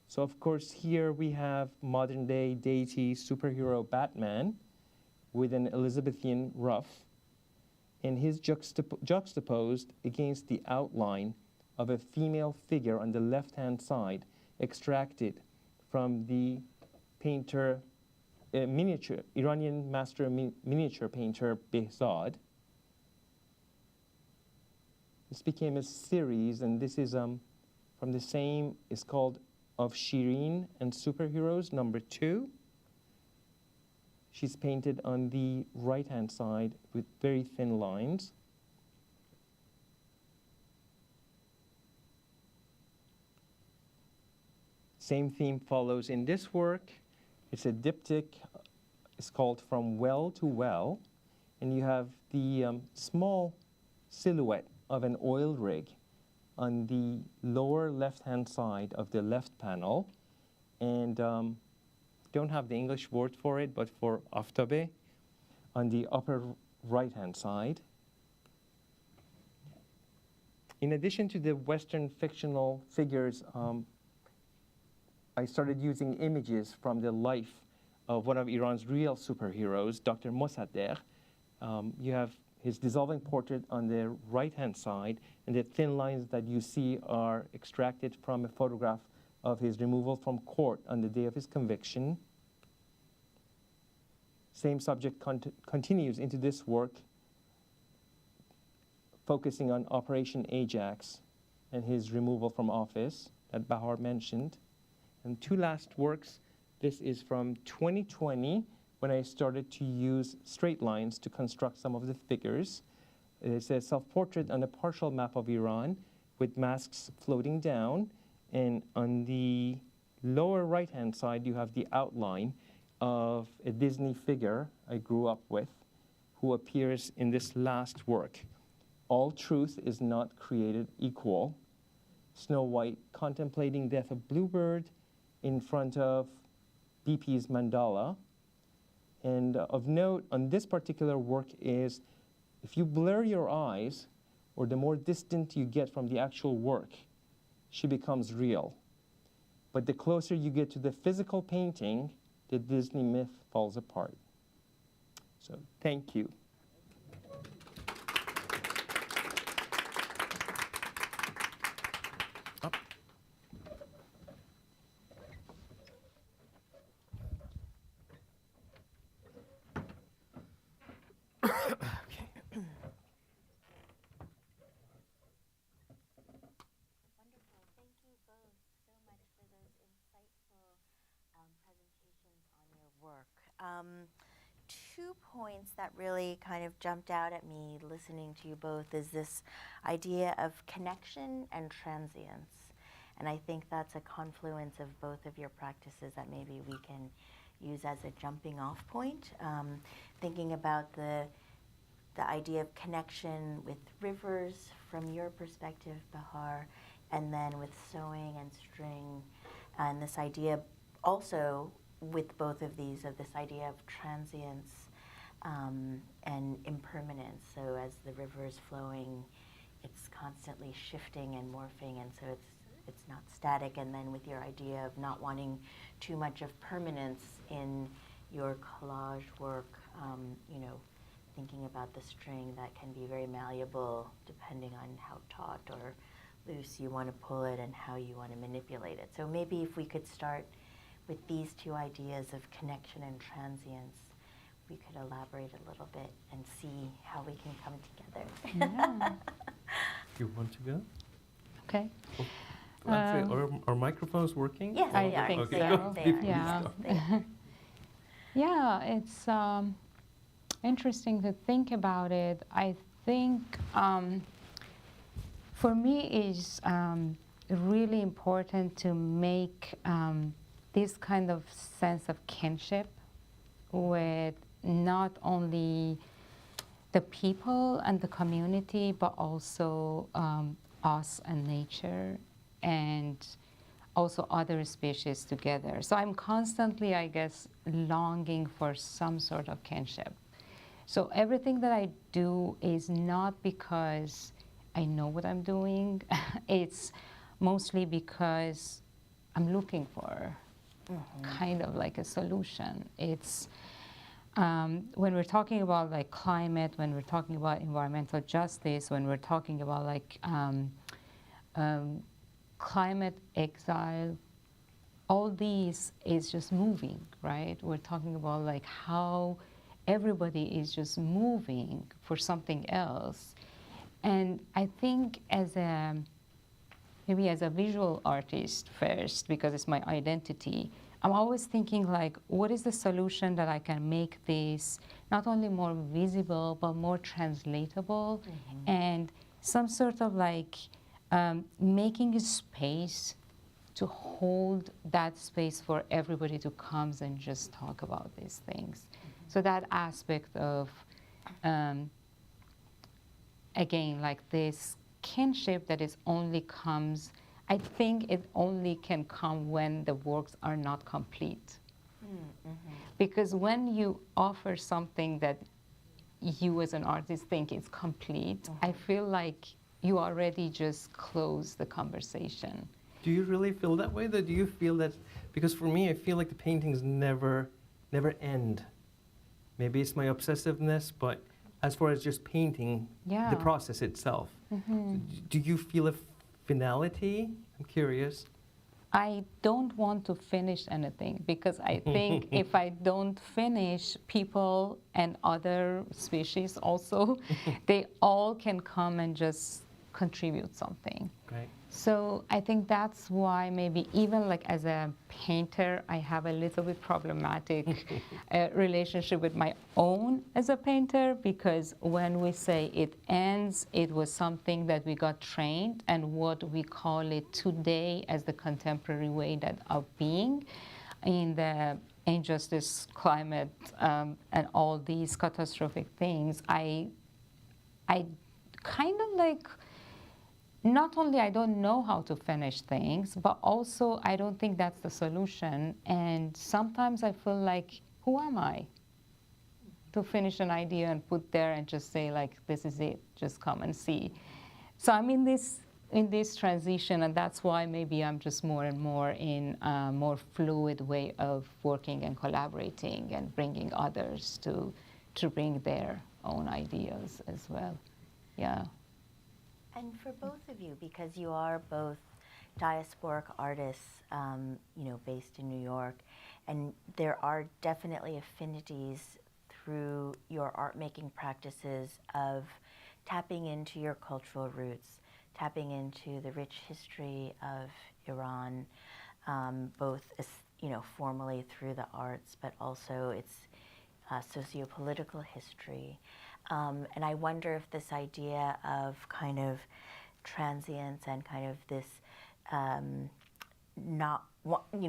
So of course, here we have modern day deity superhero Batman with an Elizabethan ruff, and his juxtaposed against the outline of a female figure on the left-hand side, extracted from the painter, Iranian master miniature painter Behzad. This became a series, and this is from the same, it's called Of Shireen and Superheroes, #2. She's painted on the right-hand side with very thin lines. Same theme follows in this work. It's a diptych. It's called From Well to Well. And you have the small silhouette of an oil rig on the lower left-hand side of the left panel. And don't have the English word for it, but for aftabe on the upper right-hand side. In addition to the Western fictional figures, I started using images from the life of one of Iran's real superheroes, Dr. Mossadegh. You have his dissolving portrait on the right-hand side, and the thin lines that you see are extracted from a photograph of his removal from court on the day of his conviction. Same subject continues into this work, focusing on Operation Ajax and his removal from office that Bahar mentioned. And two last works. This is from 2020, when I started to use straight lines to construct some of the figures. It's a self-portrait on a partial map of Iran with masks floating down. And on the lower right-hand side, you have the outline of a Disney figure I grew up with who appears in this last work. All truth is not created equal. Snow White contemplating death of Bluebird in front of BP's mandala. And of note on this particular work is if you blur your eyes, or the more distant you get from the actual work, she becomes real. But the closer you get to the physical painting, the Disney myth falls apart. So thank you. Two points that really kind of jumped out at me listening to you both is this idea of connection and transience. And I think that's a confluence of both of your practices that maybe we can use as a jumping off point. Thinking about the idea of connection with rivers from your perspective, Bahar, and then with sewing and string, and this idea also with both of these of this idea of transience and impermanence. So as the river is flowing, it's constantly shifting and morphing, and so it's not static. And then with your idea of not wanting too much of permanence in your collage work, you know, thinking about the string that can be very malleable depending on how taut or loose you want to pull it and how you want to manipulate it. So maybe if we could start with these two ideas of connection and transience, we could elaborate a little bit and see how we can come together. Yeah. You want to go? Okay. Are microphones working? Yes, I they are. think They so. are. They are. Yeah. They are. Yeah, it's interesting to think about it. I think for me it's really important to make this kind of sense of kinship with not only the people and the community, but also us and nature, and also other species together. So I'm constantly, I guess, longing for some sort of kinship. So everything that I do is not because I know what I'm doing. It's mostly because I'm looking for kind of like a solution. It's when we're talking about like climate, when we're talking about environmental justice, when we're talking about like climate exile, all these is just moving, right? We're talking about like how everybody is just moving for something else. And I think maybe as a visual artist first, because it's my identity, I'm always thinking like, what is the solution that I can make this not only more visible, but more translatable, and some sort of like making a space to hold that space for everybody to come and just talk about these things. So that aspect of, again, like this kinship that is only comes, I think it only can come when the works are not complete. Because when you offer something that you as an artist think is complete, I feel like you already just closed the conversation. Do you really feel that way? Though? Do you feel that? Because for me, I feel like the paintings never end. Maybe it's my obsessiveness, but as far as just painting, the process itself, do you feel a finality? I'm curious. I don't want to finish anything because I think if I don't finish, people and other species also, they all can come and just contribute something. Right. So I think that's why maybe even like as a painter, I have a little bit problematic relationship with my own as a painter, because when we say it ends, it was something that we got trained, and what we call it today as the contemporary way that of being in the injustice, climate, and all these catastrophic things, I kind of like, not only I don't know how to finish things, but also I don't think that's the solution. And sometimes I feel like, who am I to finish an idea and put there and just say like, this is it, just come and see. So I'm in this transition, and that's why maybe I'm just more and more in a more fluid way of working and collaborating and bringing others to bring their own ideas as well. Yeah. And for both of you, because you are both diasporic artists, based in New York, and there are definitely affinities through your art-making practices of tapping into your cultural roots, tapping into the rich history of Iran, both formally through the arts, but also its socio-political history. And I wonder if this idea of kind of transience and kind of this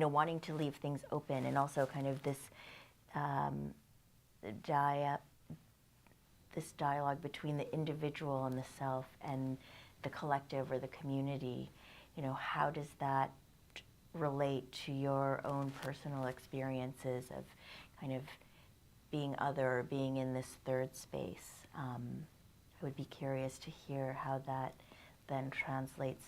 wanting to leave things open, and also kind of this this dialogue between the individual and the self and the collective or the community, how does that relate to your own personal experiences of kind of being other, being in this third space? I would be curious to hear how that then translates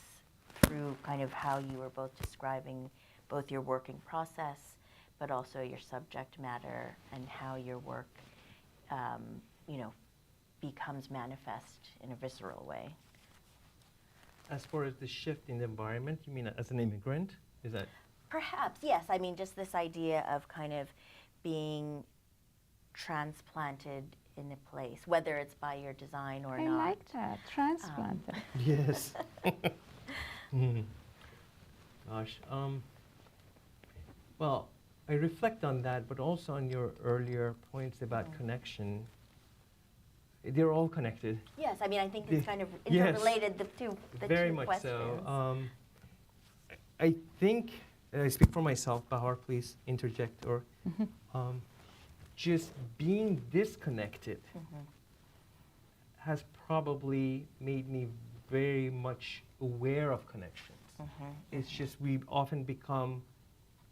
through kind of how you were both describing both your working process, but also your subject matter, and how your work, becomes manifest in a visceral way. As far as the shift in the environment, you mean as an immigrant? Is that? Perhaps, yes. I mean, just this idea of kind of being transplanted in a place, whether it's by your design or not. I like that, transplanted. Yes. Gosh. Well, I reflect on that, but also on your earlier points about connection. They're all connected. Yes, I mean, I think it's kind of Yes. interrelated, the two Very much questions. so. I think, I speak for myself, Bahar, please interject, or just being disconnected has probably made me very much aware of connections. It's just we often become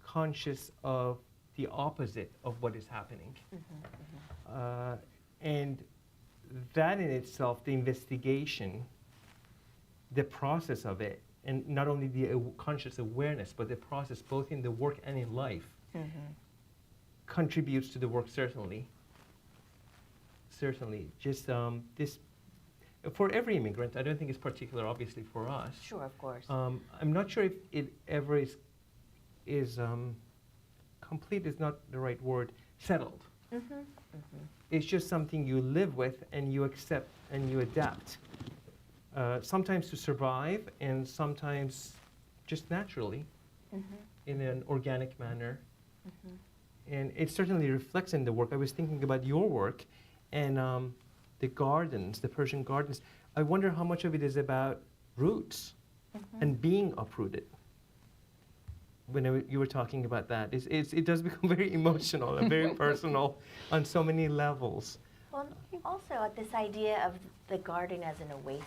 conscious of the opposite of what is happening. And that in itself, the investigation, the process of it, and not only the conscious awareness, but the process both in the work and in life, contributes to the work, certainly. Certainly. Just this, for every immigrant, I don't think it's particular, obviously, for us. Sure, of course. I'm not sure if it ever is complete is not the right word, settled. It's just something you live with and you accept and you adapt. Sometimes to survive, and sometimes just naturally, in an organic manner. And it certainly reflects in the work. I was thinking about your work and the gardens, the Persian gardens. I wonder how much of it is about roots and being uprooted. When you were talking about that, it does become very emotional and very personal on so many levels. Well, also this idea of the garden as an oasis,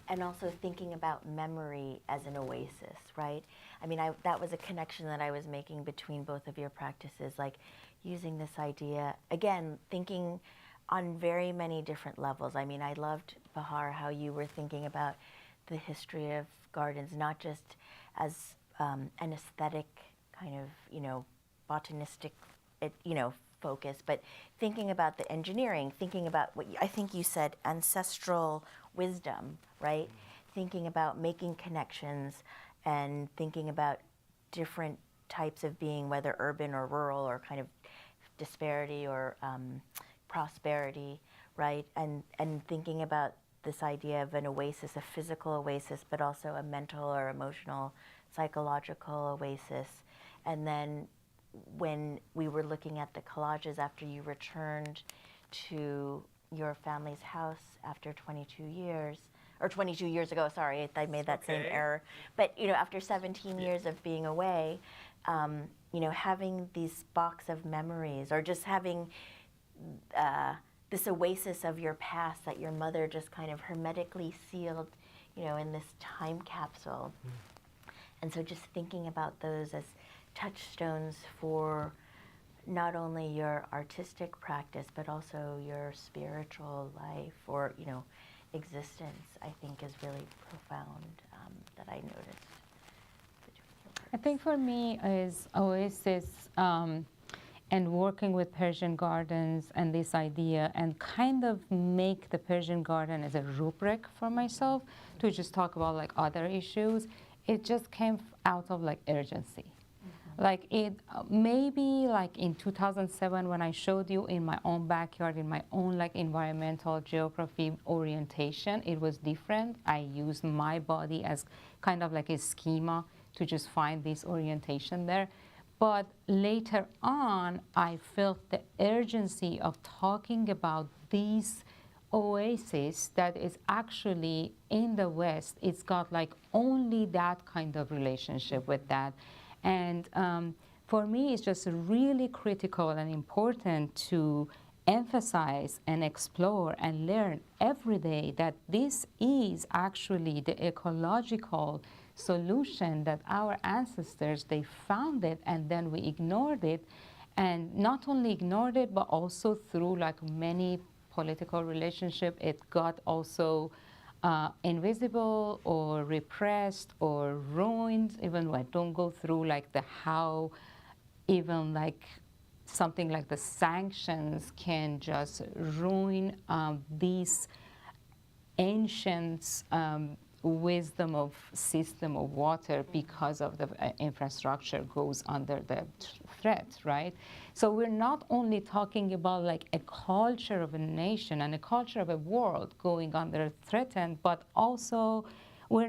and also thinking about memory as an oasis, right? I mean, that was a connection that I was making between both of your practices, like using this idea, again, thinking on very many different levels. I mean, I loved, Bahar, how you were thinking about the history of gardens, not just as an aesthetic kind of, botanistic, focus, but thinking about the engineering, thinking about what I think you said, ancestral wisdom, right? Thinking about making connections and thinking about different types of being, whether urban or rural or kind of disparity or prosperity, right? And thinking about this idea of an oasis, a physical oasis, but also a mental or emotional, psychological oasis. And then when we were looking at the collages after you returned to your family's house after 22 years, or 22 years ago, sorry, I made that same error. But, you know, after 17 years of being away, you know, having these box of memories, or just having this oasis of your past that your mother just kind of hermetically sealed, you know, in this time capsule. And so just thinking about those as touchstones for not only your artistic practice, but also your spiritual life or, you know, existence, I think is really profound, that I noticed. I think for me is oasis and working with Persian gardens and this idea, and kind of make the Persian garden as a rubric for myself to just talk about like other issues. It just came out of like urgency. Like it, maybe like in 2007 when I showed you in my own backyard, in my own like environmental geography orientation, it was different. I used my body as kind of like a schema to just find this orientation there. But later on, I felt the urgency of talking about these oasis that is actually in the West. It's got like only that kind of relationship with that. And for me, it's just really critical and important to emphasize and explore and learn every day that this is actually the ecological solution that our ancestors, they found it and then we ignored it. And not only ignored it, but also through like many political relationship, it got also invisible or repressed or ruined. Even I don't go through like the how, even like something like the sanctions can just ruin these ancient wisdom of system of water because of the infrastructure goes under the threat, right? So we're not only talking about like a culture of a nation and a culture of a world going under threatened, but also we're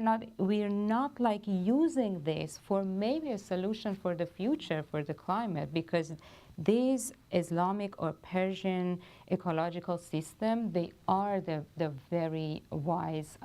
not like using this for maybe a solution for the future for the climate, because these Islamic or Persian ecological system, they are the very wise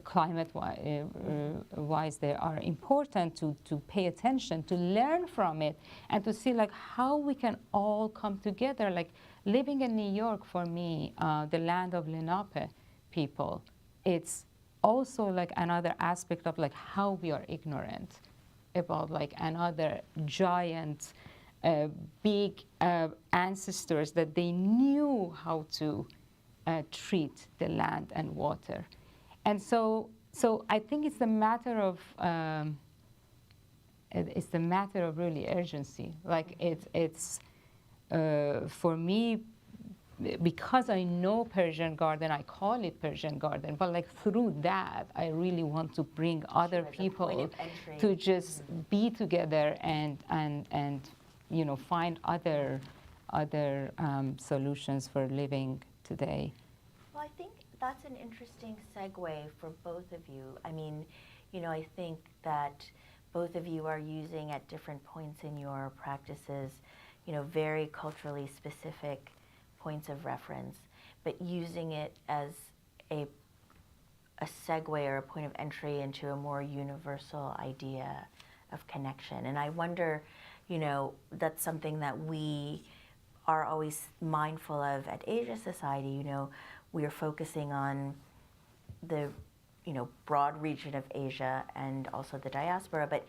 climate-wise, they are important to pay attention, to learn from it, and to see like how we can all come together. Like living in New York, for me, the land of Lenape people, it's also like another aspect of like how we are ignorant about like another giant, big ancestors that they knew how to treat the land and water. And so I think it's a matter of really urgency. Like it's for me, because I know Persian garden, I call it Persian garden, but like through that, I really want to bring other people to just be together and you know, find other solutions for living today. Well, I think that's an interesting segue for both of you. I mean, you know, I think that both of you are using at different points in your practices, you know, very culturally specific points of reference, but using it as a segue or a point of entry into a more universal idea of connection. And I wonder, you know, that's something that we are always mindful of at Asia Society. You know, we are focusing on the, you know, broad region of Asia and also the diaspora, but,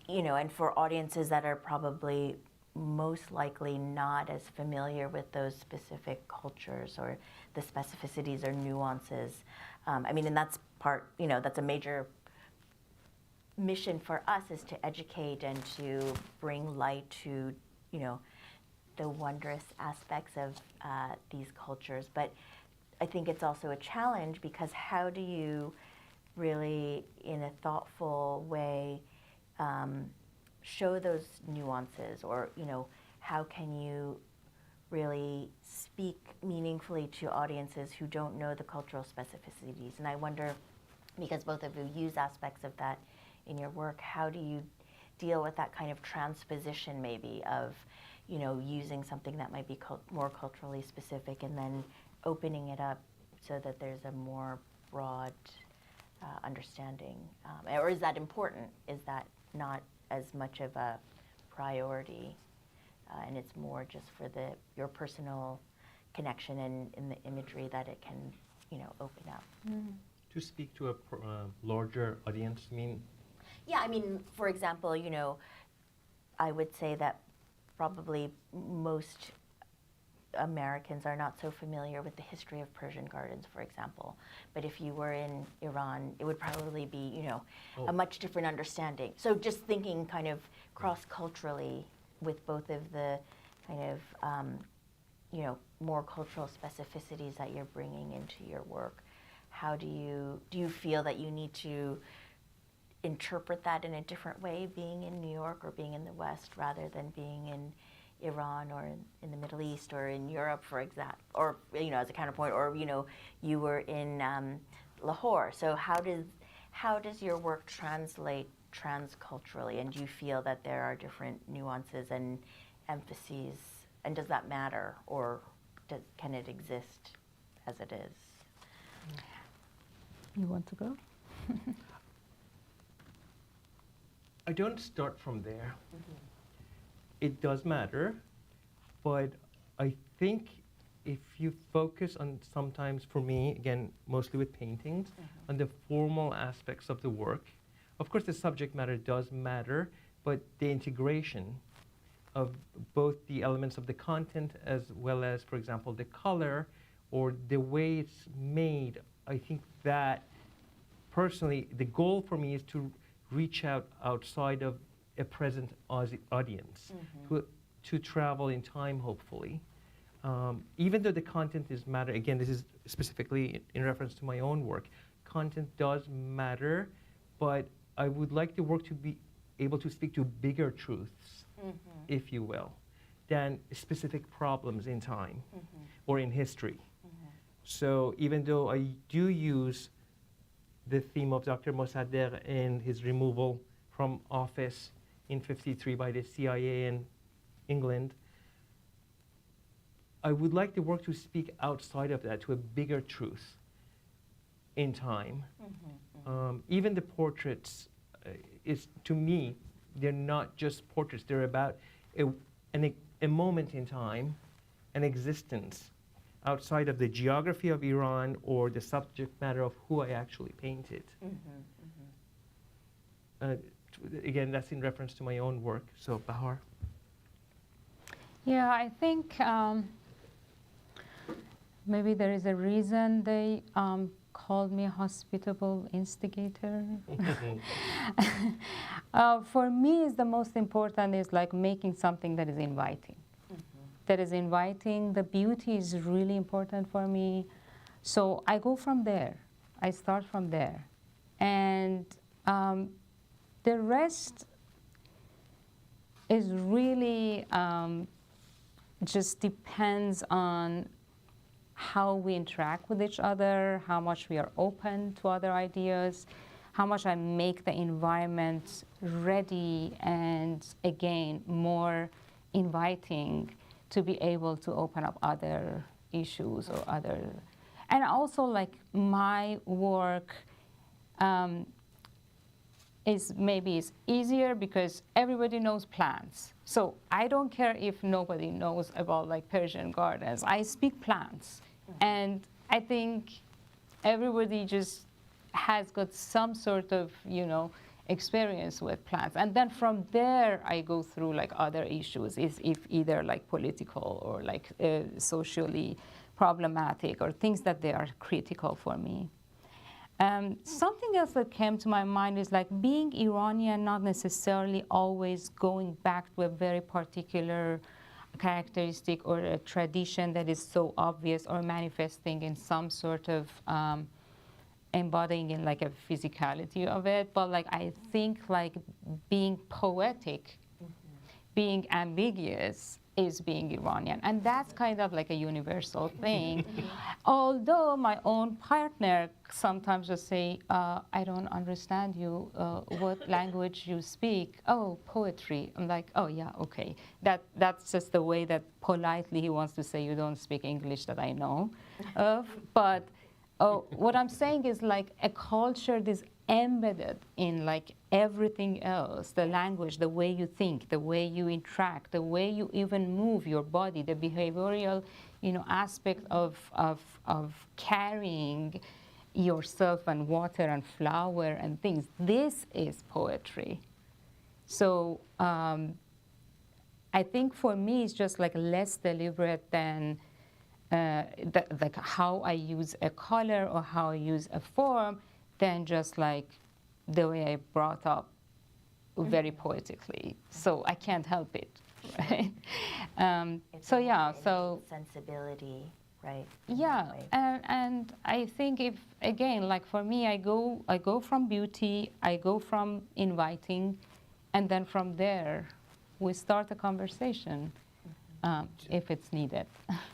you know, and for audiences that are probably most likely not as familiar with those specific cultures or the specificities or nuances. I mean, and that's part, you know, that's a major mission for us, is to educate and to bring light to, you know, the wondrous aspects of these cultures. But I think it's also a challenge, because how do you really, in a thoughtful way, show those nuances, or, you know, how can you really speak meaningfully to audiences who don't know the cultural specificities. And I wonder, because both of you use aspects of that in your work, how do you deal with that kind of transposition maybe of, you know, using something that might be more culturally specific and then opening it up so that there's a more broad understanding? Or is that important? Is that not as much of a priority? And it's more just for your personal connection and in the imagery that it can, you know, open up. To speak to a larger audience, I mean? Yeah, I mean, for example, you know, I would say that probably most Americans are not so familiar with the history of Persian gardens, for example. But if you were in Iran, it would probably be, you know, a much different understanding. So just thinking kind of cross-culturally with both of the kind of, you know, more cultural specificities that you're bringing into your work, how do you feel that you need to interpret that in a different way, being in New York or being in the West, rather than being in Iran or in the Middle East or in Europe, for example, or, you know, as a counterpoint, or, you know, you were in Lahore. So how does your work translate transculturally, and do you feel that there are different nuances and emphases, and does that matter, or can it exist as it is? You want to go? I don't start from there. It does matter, but I think if you focus on, sometimes for me, again, mostly with paintings, on the formal aspects of the work, of course the subject matter does matter, but the integration of both the elements of the content as well as, for example, the color or the way it's made, I think that personally, the goal for me is to reach out outside of a present audience, to travel in time, hopefully. Even though the content is matter, again, this is specifically in reference to my own work, content does matter, but I would like the work to be able to speak to bigger truths, if you will, than specific problems in time or in history. So even though I do use the theme of Dr. Mossadegh in his removal from office in '53 by the CIA in England, I would like the work to speak outside of that to a bigger truth in time. Even the portraits, to me, they're not just portraits. They're about a moment in time, an existence outside of the geography of Iran or the subject matter of who I actually painted. Again, that's in reference to my own work. So, Bahar? Yeah, I think maybe there is a reason they called me a hospitable instigator. For me, is the most important is like making something that is inviting. That is inviting. The beauty is really important for me. So I go from there. I start from there. And the rest is really just depends on how we interact with each other, how much we are open to other ideas, how much I make the environment ready and, again, more inviting to be able to open up other issues or other. And also, like, my work is easier because everybody knows plants. So I don't care if nobody knows about like Persian gardens. I speak plants. And I think everybody just has got some sort of, you know, experience with plants. And then from there, I go through like other issues, if either like political or like socially problematic or things that they are critical for me. Something else that came to my mind is like being Iranian, not necessarily always going back to a very particular characteristic or a tradition that is so obvious or manifesting in some sort of embodying in like a physicality of it. But like I think like being poetic, being ambiguous, is being Iranian. And that's kind of like a universal thing. Although my own partner sometimes just say, I don't understand you, what language you speak? Oh, poetry. I'm like, oh yeah, okay. That's just the way that politely he wants to say you don't speak English that I know of. But what I'm saying is like a culture that's embedded in like everything else, the language, the way you think, the way you interact, the way you even move your body, the behavioral, aspect of carrying yourself and water and flower and things. This is poetry. So I think for me it's just like less deliberate than like how I use a color or how I use a form than just like the way I brought up very poetically. So I can't help it, right? So yeah, so sensibility, right? yeah, and I think if again, like for me, I go from beauty, I go from inviting, and then from there, we start a conversation. If it's needed.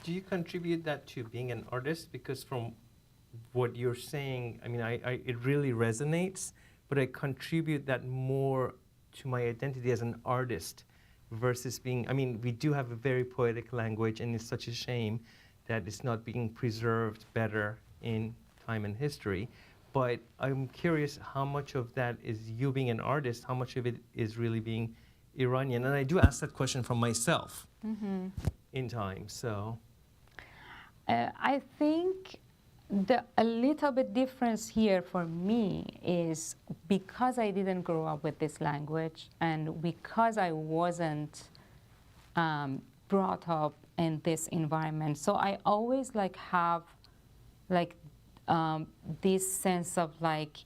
Do you contribute that to being an artist? Because from what you're saying, I mean, it really resonates, but I contribute that more to my identity as an artist versus being, I mean, we do have a very poetic language, and it's such a shame that it's not being preserved better in time and history. But I'm curious how much of that is you being an artist, how much of it is really being Iranian? And I do ask that question from myself in time, so. I think a little bit difference here for me is because I didn't grow up with this language and because I wasn't brought up in this environment. So I always like have like this sense of like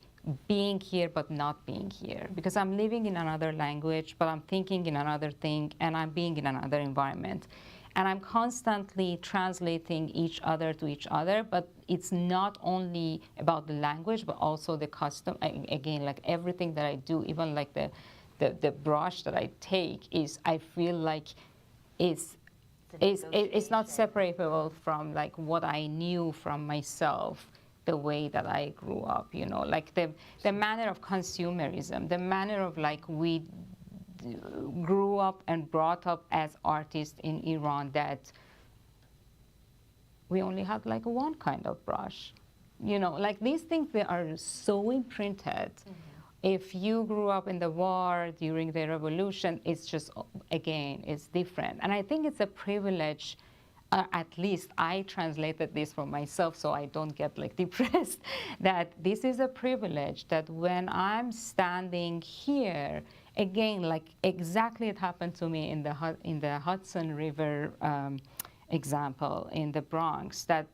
being here but not being here, because I'm living in another language, but I'm thinking in another thing, and I'm being in another environment. And I'm constantly translating each other to each other, but it's not only about the language, but also the custom. Again, like everything that I do, even like the brush that I take is, I feel like it's not separable from like what I knew from myself, the way that I grew up, like the manner of consumerism, the manner of like we grew up and brought up as artists in Iran, that we only had like one kind of brush. Like these things, they are so imprinted. If you grew up in the war during the revolution, it's just, again, it's different. And I think it's a privilege. At least I translated this for myself so I don't get like depressed, that this is a privilege that when I'm standing here, again, like exactly it happened to me in the Hudson River example in the Bronx, that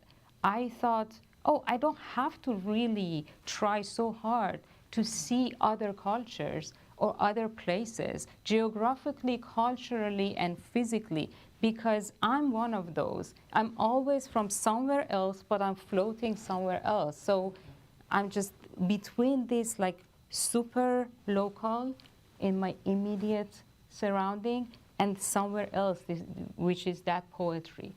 I thought, oh, I don't have to really try so hard to see other cultures or other places, geographically, culturally, and physically, because I'm one of those. I'm always from somewhere else, but I'm floating somewhere else. So I'm just between this like super local in my immediate surrounding and somewhere else, which is that poetry,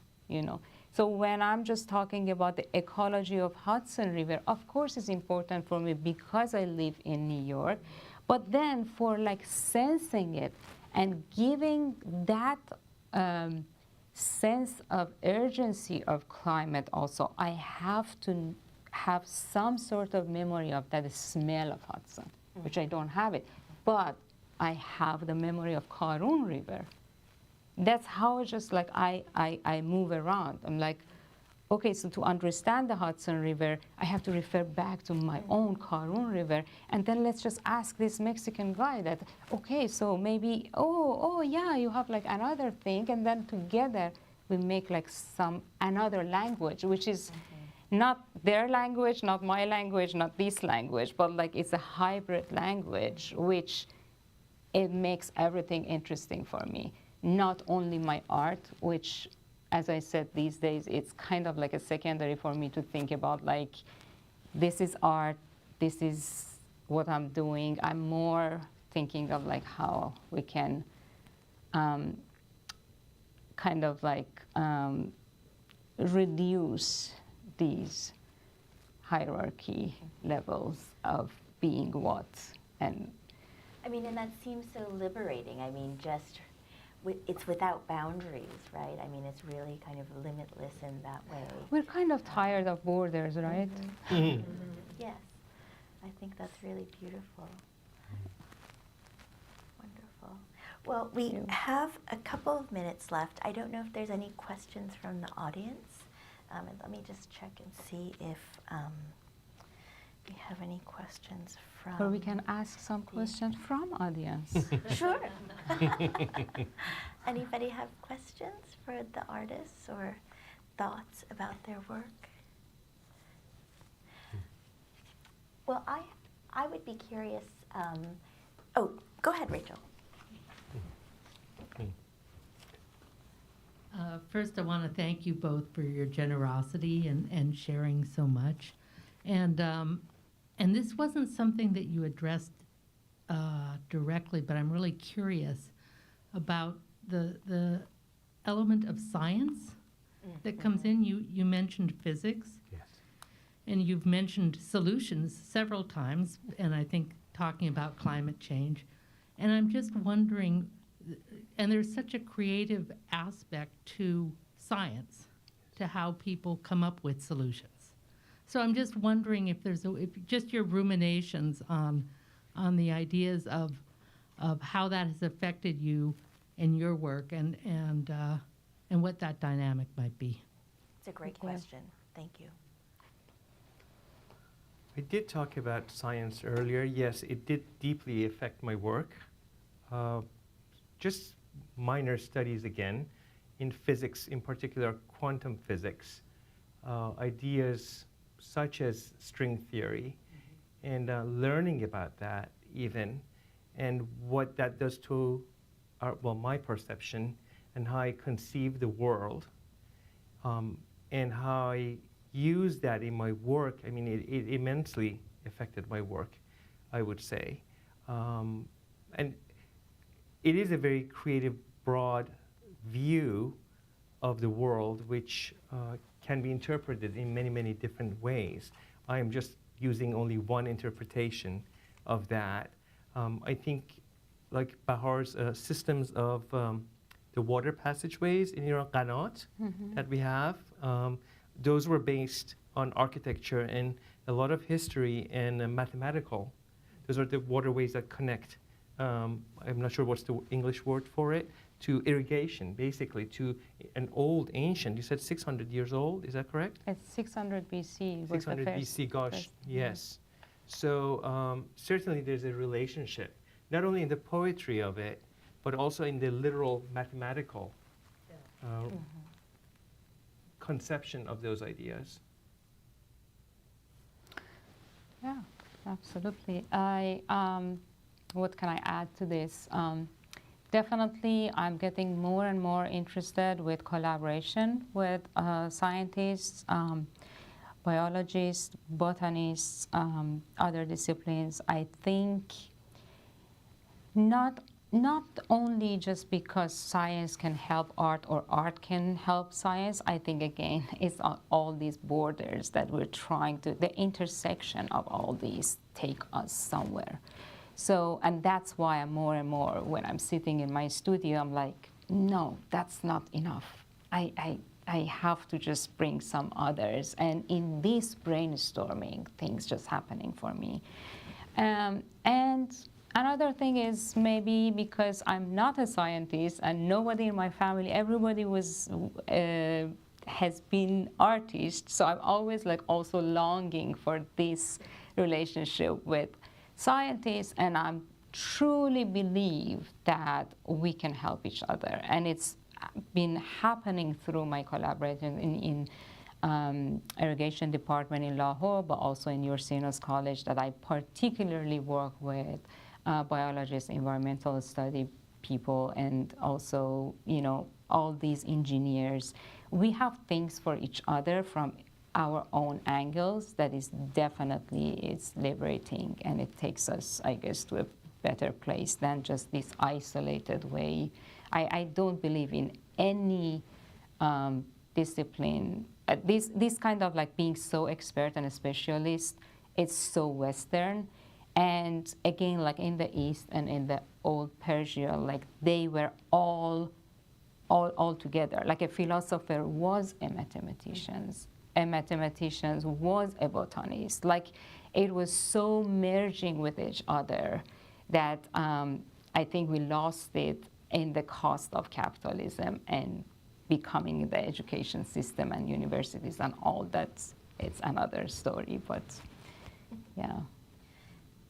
So when I'm just talking about the ecology of Hudson River, of course it's important for me because I live in New York, but then for like sensing it and giving that sense of urgency of climate also, I have to have some sort of memory of that smell of Hudson, which I don't have it, but I have the memory of Karun River. That's how just like I move around. I'm like, okay, so to understand the Hudson River, I have to refer back to my own Karun River, and then let's just ask this Mexican guy that, okay, so maybe, oh yeah, you have like another thing, and then together we make like another language, which is not their language, not my language, not this language, but like it's a hybrid language, which it makes everything interesting for me. Not only my art, which, as I said, these days, it's kind of like a secondary for me to think about, like, this is art, this is what I'm doing. I'm more thinking of like how we can kind of like reduce these hierarchy levels of being what. And I mean, and that seems so liberating. I mean, just it's without boundaries, right? I mean, it's really kind of limitless in that way. we're kind of tired of borders, right? Yes, I think that's really beautiful. Wonderful. Well, we you. have a couple of minutes left. I don't know if there's any questions from the audience. And let me just check and see if we have any questions from... Or we can ask some questions from audience. Sure. Anybody have questions for the artists or thoughts about their work? Well, I would be curious. Oh, go ahead, Rachel. First, I want to thank you both for your generosity and sharing so much. And this wasn't something that you addressed directly, but I'm really curious about the element of science that comes in. You mentioned physics. Yes. And you've mentioned solutions several times, and I think talking about climate change. And I'm just wondering, and there's such a creative aspect to science, to how people come up with solutions. So I'm just wondering if there's if just your ruminations on the ideas of how that has affected you in your work and what that dynamic might be. It's a great question. Thank you. I did talk about science earlier. Yes, it did deeply affect my work. Just minor studies again, in physics, in particular quantum physics, ideas such as string theory, and learning about that even, and what that does to my perception and how I conceive the world, and how I use that in my work. I mean, it immensely affected my work, I would say. And it is a very creative, broad view of the world, which can be interpreted in many, many different ways. I am just using only one interpretation of that. I think, like Bahar's systems of the water passageways in Iran Qanat that we have, those were based on architecture and a lot of history and mathematical. Those are the waterways that connect. I'm not sure what's the English word for it, to irrigation, basically, to an old, ancient, you said 600 years old, is that correct? It's 600 BC. Was 600 the first, BC, gosh, yes. So certainly there's a relationship, not only in the poetry of it, but also in the literal mathematical conception of those ideas. Yeah, absolutely. What can I add to this? Definitely, I'm getting more and more interested with collaboration with scientists, biologists, botanists, other disciplines. I think not only just because science can help art or art can help science. I think, again, it's on all these borders that we're trying to, the intersection of all these take us somewhere. So, and that's why I'm more and more, when I'm sitting in my studio, I'm like, no, that's not enough. I have to just bring some others. And in this brainstorming, things just happening for me. And another thing is maybe because I'm not a scientist and nobody in my family, everybody was, has been artists. So I'm always like also longing for this relationship with scientists, and I truly believe that we can help each other. And it's been happening through my collaboration in irrigation department in Lahore, but also in Ursinus College, that I particularly work with biologists, environmental study people, and also, you know, all these engineers. We have things for each other from our own angles that is definitely, it's liberating, and it takes us, I guess, to a better place than just this isolated way. I don't believe in any discipline. This kind of like being so expert and a specialist, it's so Western. And again, like in the East and in the old Persia, like they were all together. Like a philosopher was a mathematician was a botanist. Like it was so merging with each other that I think we lost it in the cost of capitalism and becoming the education system and universities and all that. It's another story, but yeah.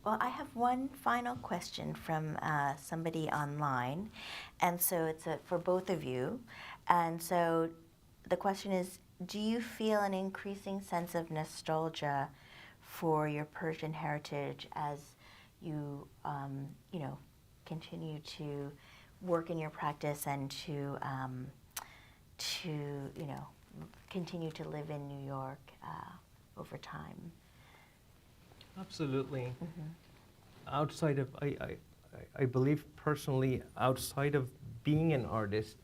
Well, I have one final question from somebody online, and so it's for both of you. And so the question is, do you feel an increasing sense of nostalgia for your Persian heritage as you, continue to work in your practice and to continue to live in New York over time? Absolutely. Outside of, I believe personally, outside of being an artist,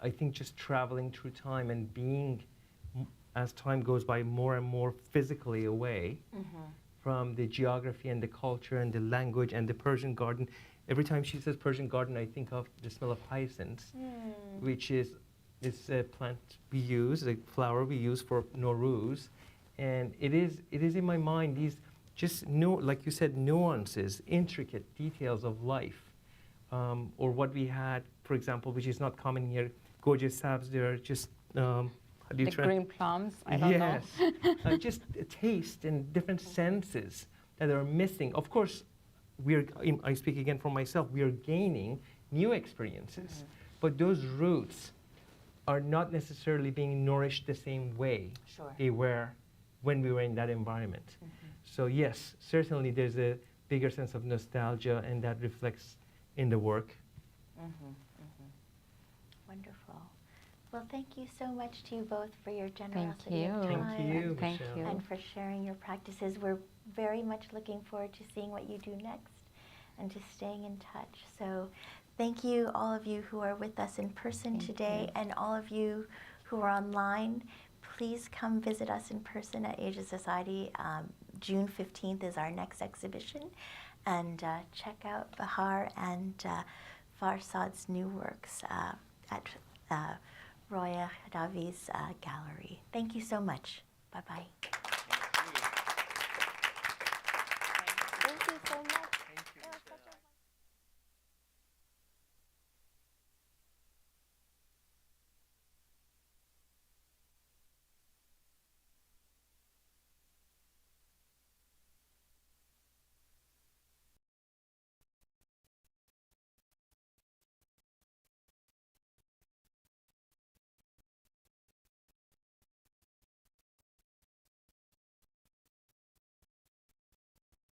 I think just traveling through time and being, as time goes by, more and more physically away from the geography and the culture and the language and the Persian garden. Every time she says Persian garden, I think of the smell of hyacinths, which is this plant we use, a flower we use for Nowruz. And it is in my mind, these just, like you said, nuances, intricate details of life. Or what we had, for example, which is not common here, gorgeous sabz, there are just, how do you The green plums, I don't know. Yes, just a taste and different senses that are missing. Of course, I speak again for myself, we are gaining new experiences, but those roots are not necessarily being nourished the same way they were when we were in that environment. So yes, certainly there's a bigger sense of nostalgia, and that reflects in the work. Wonderful. Well, thank you so much to you both for your generosity you. of time. Thank you, Thank Michelle. you. And for sharing your practices. We're very much looking forward to seeing what you do next and to staying in touch. So thank you, all of you who are with us in person today, and all of you who are online. Please come visit us in person at Asia Society. June 15th is our next exhibition. And check out Bahar and Farsad's new works at Roya Khadavi's gallery. Thank you so much. Bye-bye.